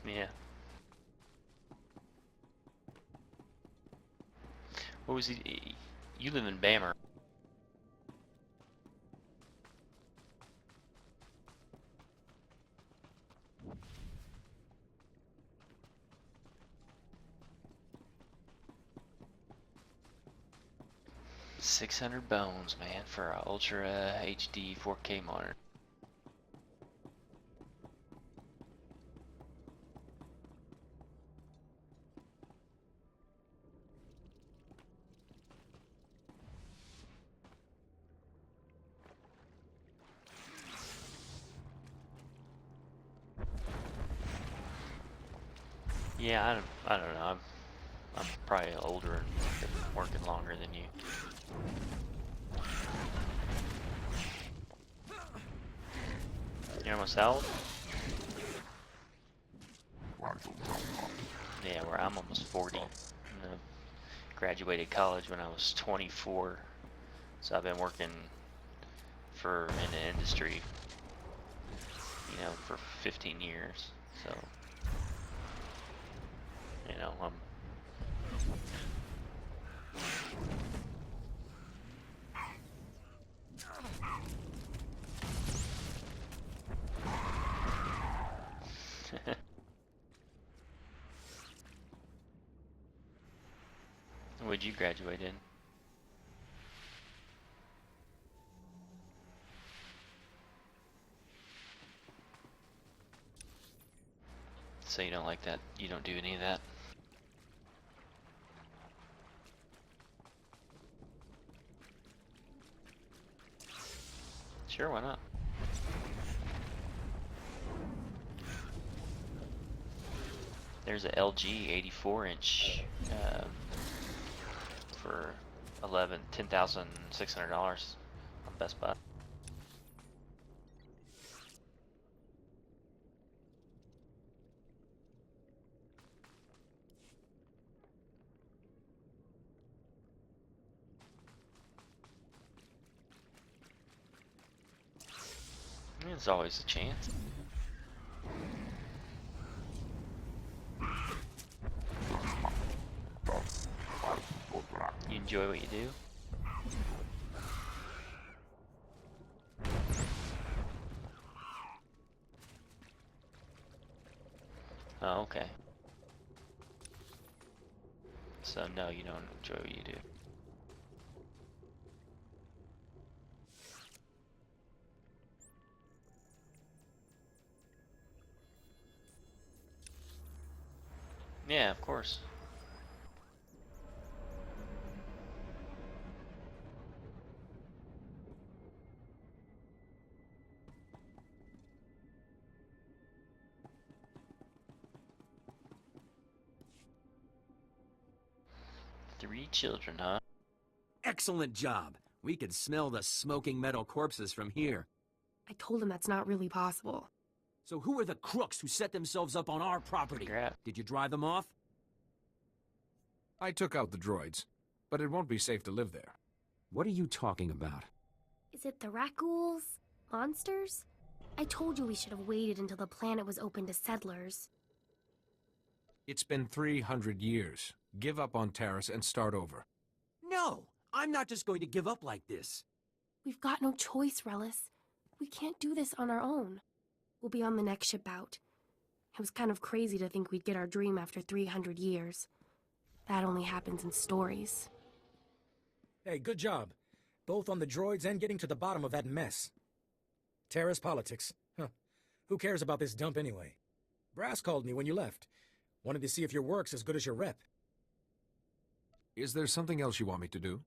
Yeah. What was he? You live in Bammer. $600 bones, man, for a Ultra HD 4K monitor. Yeah, I don't know. I'm probably older and been working longer than you. You're almost out? Yeah, where I'm almost 40. Graduated college when I was 24, so I've been working in the industry, you know, for 15 years. So, you know, What'd you graduate in? So you don't like that? You don't do any of that? Sure, why not? There's a LG 84-inch for $10,600 on Best Buy. There's always a chance. You enjoy what you do? Oh, okay. So no, you don't enjoy what you do. Yeah, of course. Three children, huh? Excellent job. We could smell the smoking metal corpses from here. I told him that's not really possible. So who are the crooks who set themselves up on our property? Congrats. Did you drive them off? I took out the droids, but it won't be safe to live there. What are you talking about? Is it the Rakghouls? Monsters? I told you we should have waited until the planet was open to settlers. It's been 300 years. Give up on Taris and start over. No! I'm not just going to give up like this. We've got no choice, Relis. We can't do this on our own. We'll be on the next ship out. It was kind of crazy to think we'd get our dream after 300 years. That only happens in stories. Hey, good job. Both on the droids and getting to the bottom of that mess. Terrace politics. Huh. Who cares about this dump anyway? Brass called me when you left. Wanted to see if your work's as good as your rep. Is there something else you want me to do?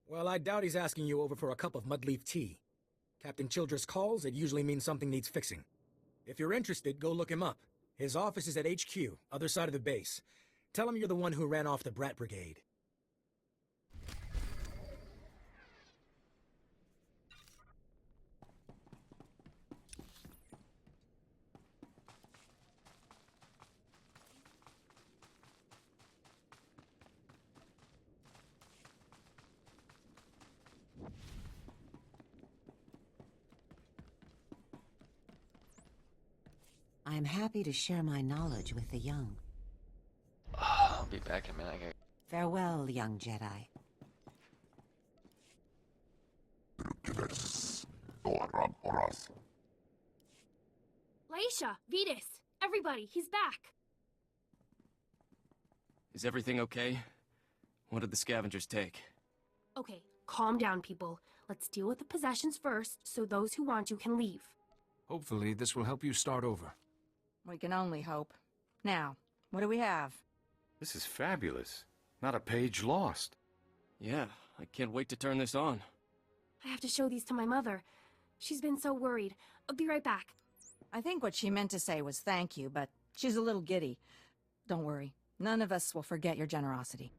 Well, I doubt he's asking you over for a cup of mudleaf tea. Captain Childress calls, it usually means something needs fixing. If you're interested, go look him up. His office is at HQ, other side of the base. Tell him you're the one who ran off the Brat Brigade. I am happy to share my knowledge with the young. I'll be back in a minute. Farewell, young Jedi. Laisha, Vetus, everybody, he's back. Is everything okay? What did the scavengers take? Okay, calm down, people. Let's deal with the possessions first, so those who want to can leave. Hopefully, this will help you start over. We can only hope. Now, what do we have? This is fabulous. Not a page lost. Yeah, I can't wait to turn this on. I have to show these to my mother. She's been so worried. I'll be right back. I think what she meant to say was thank you, but she's a little giddy. Don't worry. None of us will forget your generosity.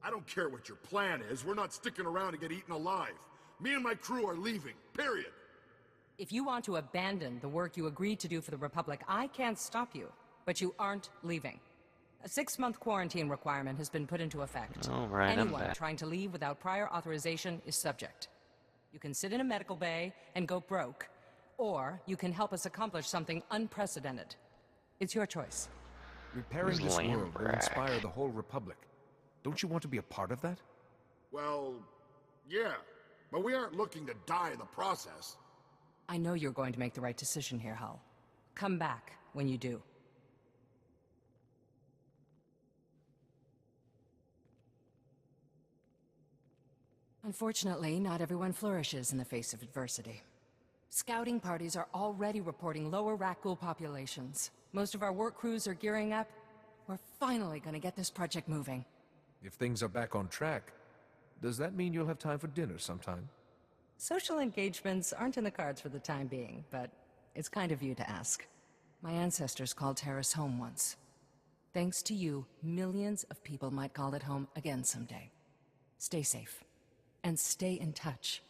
I don't care what your plan is. We're not sticking around to get eaten alive. Me and my crew are leaving, period. If you want to abandon the work you agreed to do for the Republic, I can't stop you. But you aren't leaving. A 6-month quarantine requirement has been put into effect. All right, I'm Anyone back. trying to leave without prior authorization is subject. You can sit in a medical bay and go broke, or you can help us accomplish something unprecedented. It's your choice. Repairing Who's this world will Lambrak? inspire the whole Republic. Don't you want to be a part of that? Well, yeah. But we aren't looking to die in the process. I know you're going to make the right decision here, Hull. Come back when you do. Unfortunately, not everyone flourishes in the face of adversity. Scouting parties are already reporting lower Rakghoul populations. Most of our work crews are gearing up. We're finally gonna get this project moving. If things are back on track, does that mean you'll have time for dinner sometime? Social engagements aren't in the cards for the time being, but it's kind of you to ask. My ancestors called Taris home once. Thanks to you, millions of people might call it home again someday. Stay safe. And stay in touch.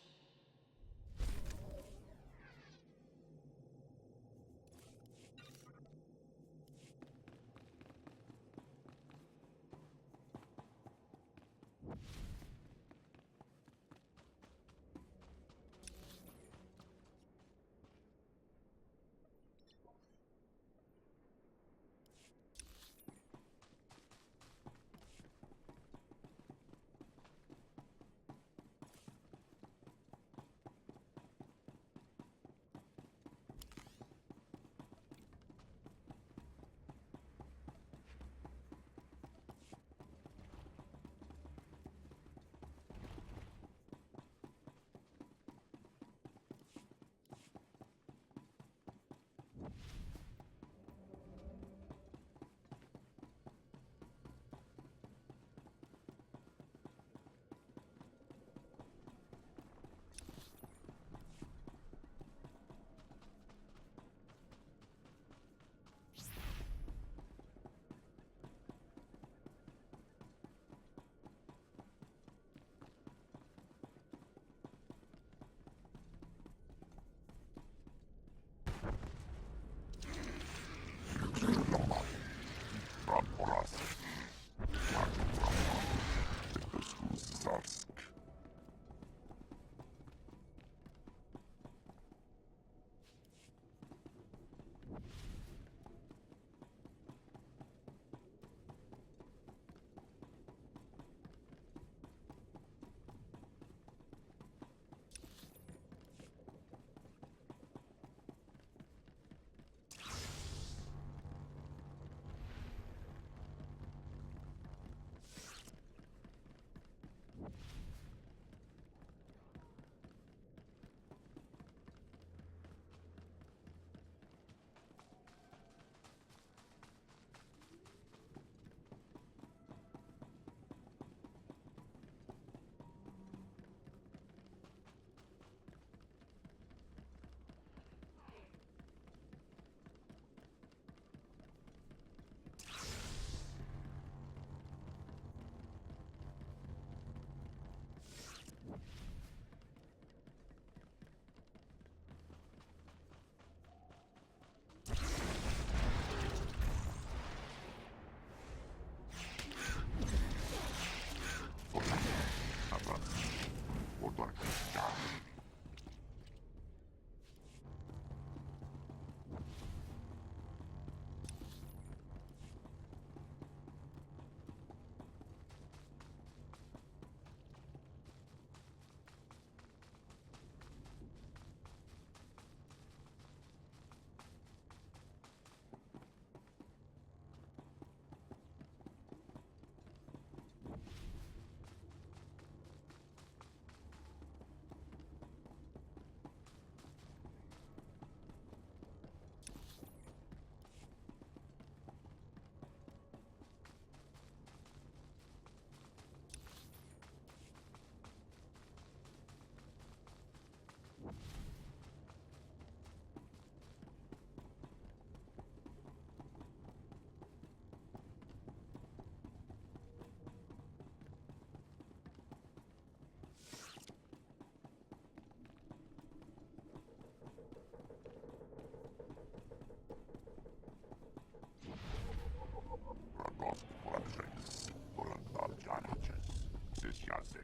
does it.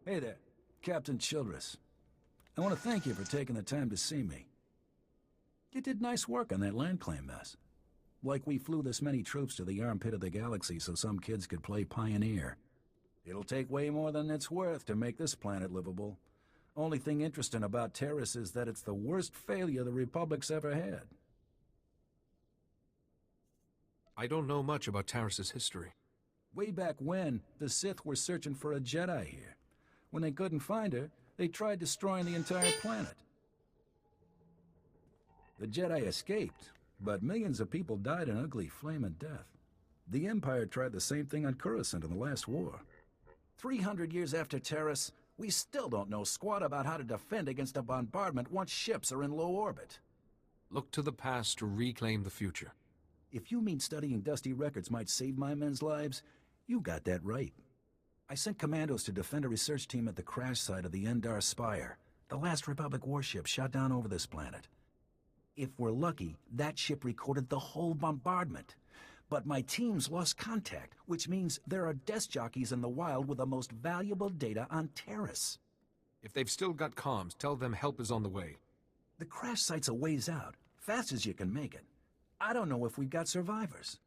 Hey there, Captain Childress. I want to thank you for taking the time to see me. You did nice work on that land claim mess. Like we flew this many troops to the armpit of the galaxy so some kids could play pioneer. It'll take way more than it's worth to make this planet livable. Only thing interesting about Terrace is that it's the worst failure the Republic's ever had. I don't know much about Terrace's history. Way back when, the Sith were searching for a Jedi here. When they couldn't find her, they tried destroying the entire planet. The Jedi escaped, but millions of people died an ugly flaming death. The Empire tried the same thing on Coruscant in the last war. 300 years after Terrace, we still don't know squat about how to defend against a bombardment once ships are in low orbit. Look to the past to reclaim the future. If you mean studying dusty records might save my men's lives, you got that right. I sent commandos to defend a research team at the crash site of the Endar Spire, the last Republic warship shot down over this planet. If we're lucky, that ship recorded the whole bombardment. But my teams lost contact, which means there are desk jockeys in the wild with the most valuable data on Terrace. If they've still got comms, tell them help is on the way. The crash site's a ways out, fast as you can make it. I don't know if we've got survivors.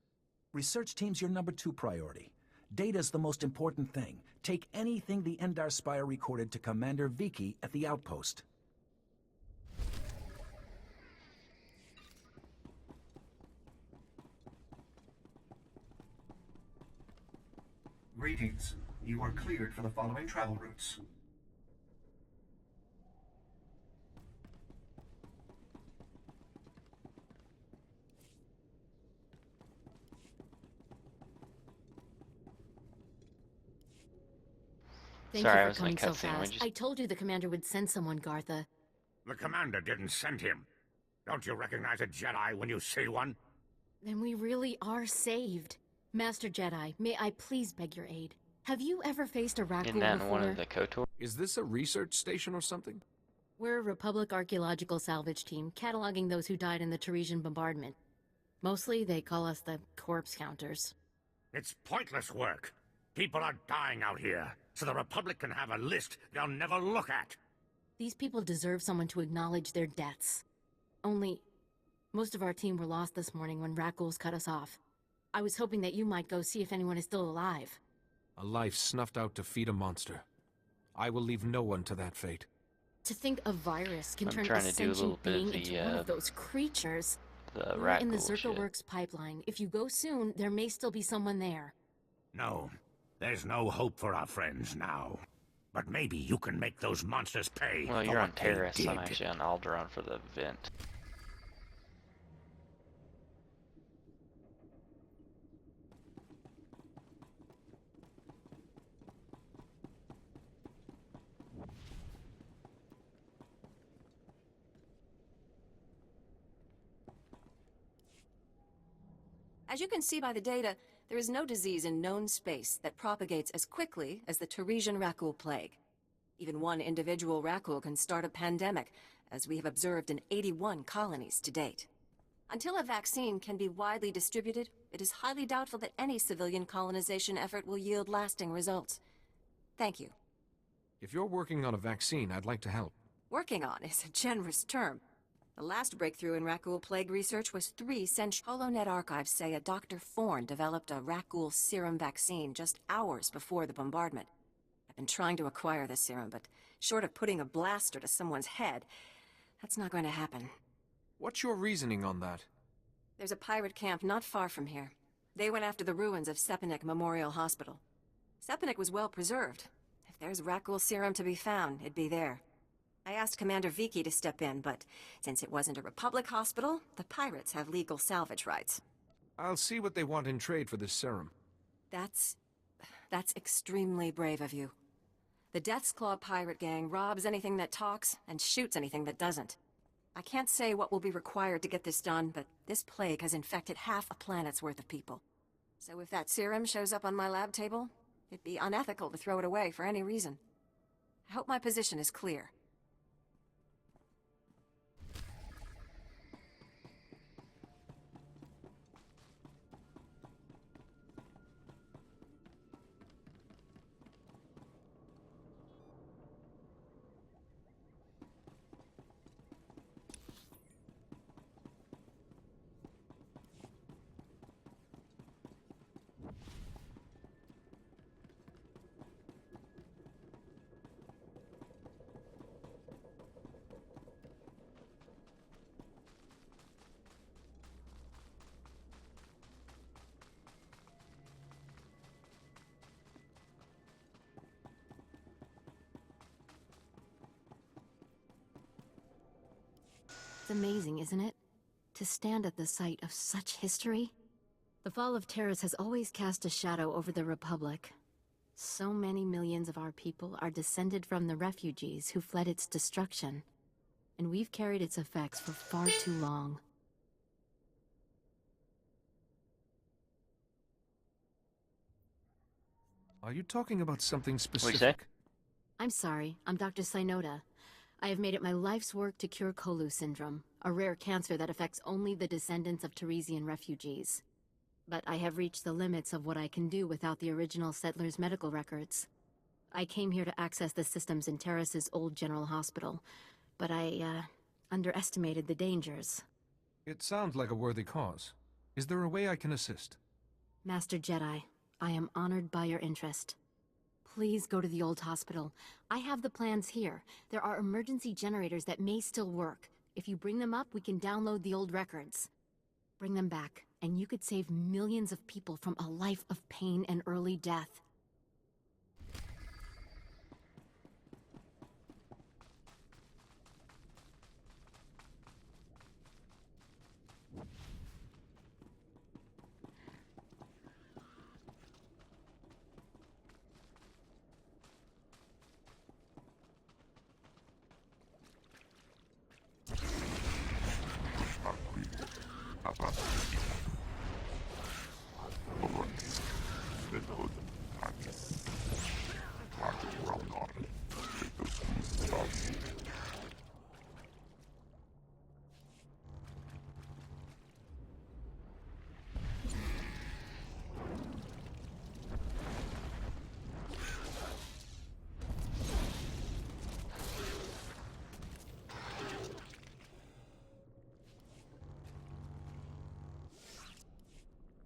Research team's your number 2 priority. Data's the most important thing. Take anything the Endar Spire recorded to Commander Viki at the outpost. Greetings. You are cleared for the following travel routes. Thank Sorry, I you was for in a coming so cutscene. fast. I told you the commander would send someone, Gartha. The commander didn't send him. Don't you recognize a Jedi when you see one? Then we really are saved. Master Jedi, may I please beg your aid? Have you ever faced a Rakghoul Isn't that in before? one of the KOTOR? Is this a research station or something? We're a Republic archaeological salvage team, cataloging those who died in the Teresian bombardment. Mostly, they call us the corpse counters. It's pointless work. People are dying out here, so the Republic can have a list they'll never look at. These people deserve someone to acknowledge their deaths. Only, most of our team were lost this morning when Rakghouls cut us off. I was hoping that you might go see if anyone is still alive. A life snuffed out to feed a monster. I will leave no one to that fate. To think a virus can I'm turn a trying to do a little sentient bit of being the, into one of those creatures. The We're in the Rakghoul shit. Zerka Works pipeline. If you go soon, there may still be someone there. No, there's no hope for our friends now. But maybe you can make those monsters pay. Well, for you're on what they Terrace. I'm did. actually on Alderaan for the event. As you can see by the data, there is no disease in known space that propagates as quickly as the Teresian Rakghoul plague. Even one individual Rakghoul can start a pandemic, as we have observed in 81 colonies to date. Until a vaccine can be widely distributed, it is highly doubtful that any civilian colonization effort will yield lasting results. Thank you. If you're working on a vaccine, I'd like to help. Working on is a generous term. The last breakthrough in Rakghoul plague research was 3 centuries. HoloNet archives say a Dr. Thorne developed a Rakghoul serum vaccine just hours before the bombardment. I've been trying to acquire the serum, but short of putting a blaster to someone's head, that's not going to happen. What's your reasoning on that? There's a pirate camp not far from here. They went after the ruins of Sepanik Memorial Hospital. Sepanik was well preserved. If there's Rakghoul serum to be found, it'd be there. I asked Commander Viki to step in, but since it wasn't a Republic hospital, the pirates have legal salvage rights. I'll see what they want in trade for this serum. That's extremely brave of you. The Death's Claw pirate gang robs anything that talks and shoots anything that doesn't. I can't say what will be required to get this done, but this plague has infected half a planet's worth of people. So if that serum shows up on my lab table, it'd be unethical to throw it away for any reason. I hope my position is clear. It's amazing, isn't it? To stand at the site of such history. The fall of Terrace has always cast a shadow over the Republic. So many millions of our people are descended from the refugees who fled its destruction. And we've carried its effects for far too long. Are you talking about something What'd you say? specific? I'm sorry, I'm Dr. Synoda. I have made it my life's work to cure Kolu syndrome, a rare cancer that affects only the descendants of Teresian refugees. But I have reached the limits of what I can do without the original settlers' medical records. I came here to access the systems in Terrace's old general hospital, but I, underestimated the dangers. It sounds like a worthy cause. Is there a way I can assist? Master Jedi, I am honored by your interest. Please go to the old hospital. I have the plans here. There are emergency generators that may still work. If you bring them up, we can download the old records. Bring them back, and you could save millions of people from a life of pain and early death.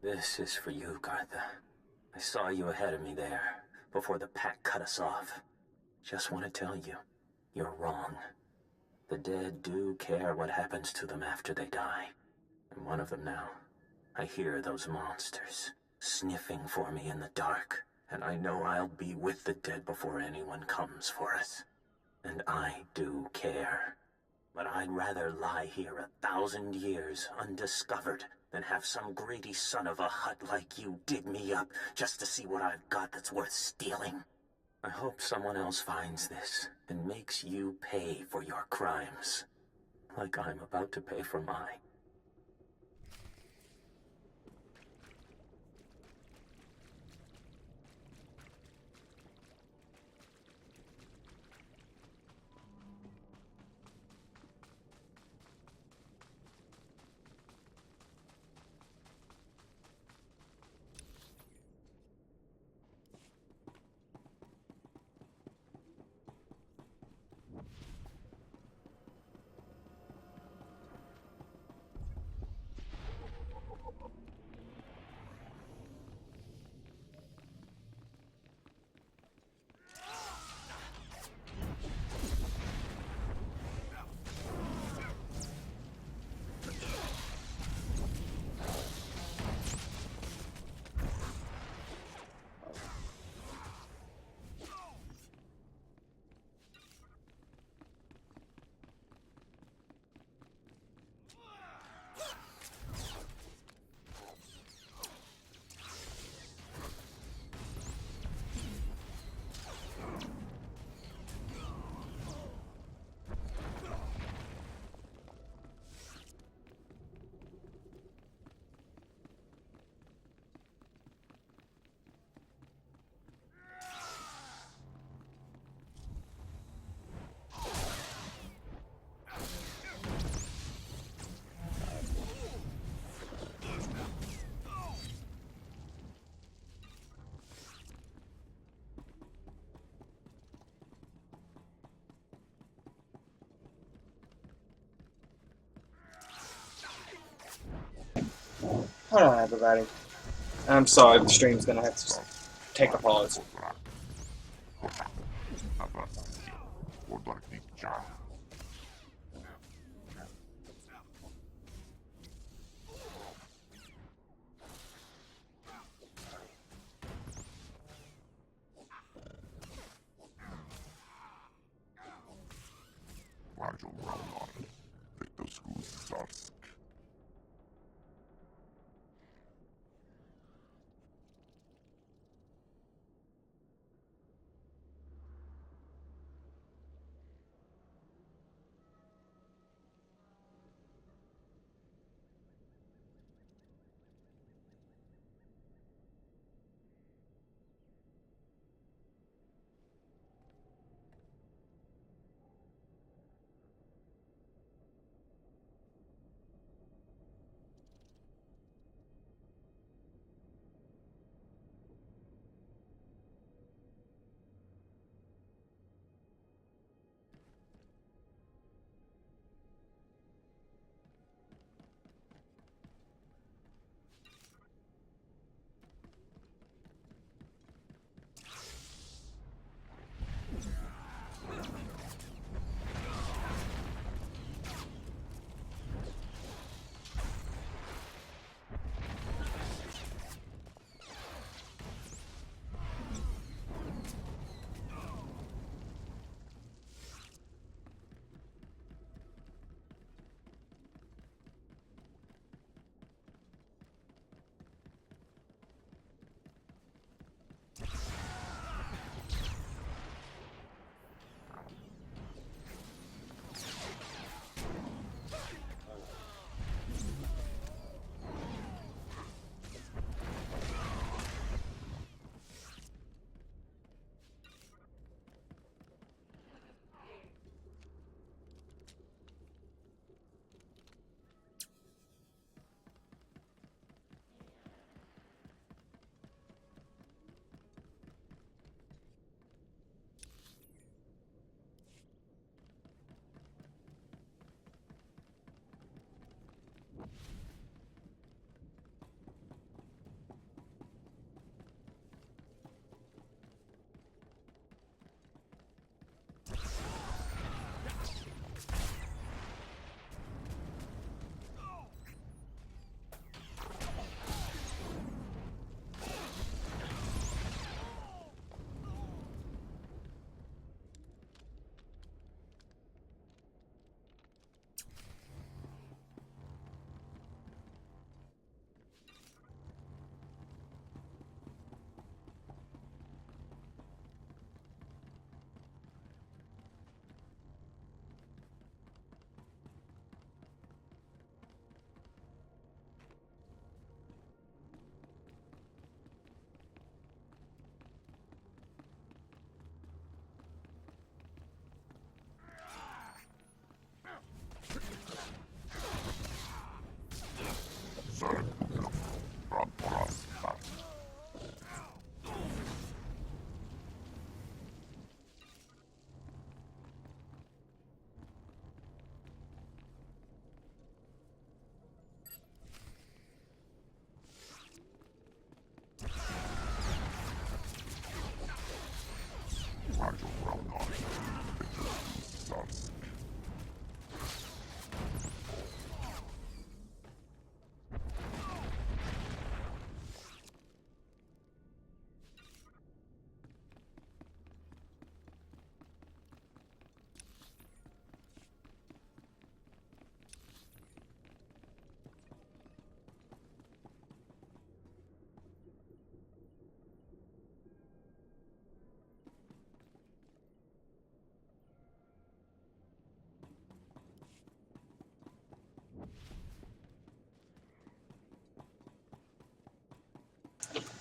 This is for you, Gartha. I saw you ahead of me there, before the pack cut us off. Just want to tell you, you're wrong. The dead do care what happens to them after they die. I'm one of them now. I hear those monsters sniffing for me in the dark, and I know I'll be with the dead before anyone comes for us. And I do care. But I'd rather lie here 1,000 years undiscovered than have some greedy son of a hut like you dig me up just to see what I've got that's worth stealing. I hope someone else finds this and makes you pay for your crimes, like I'm about to pay for mine. Hold on, everybody. I'm sorry, the stream's gonna have to take a pause.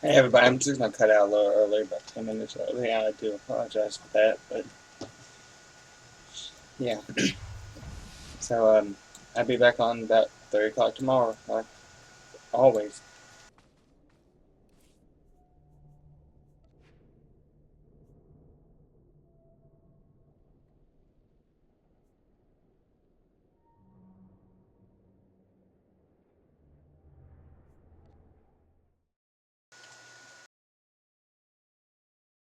Hey everybody, I'm just gonna cut out a little early, about 10 minutes early. I do apologize for that, but yeah. So I'll be back on about 3 o'clock tomorrow, like always.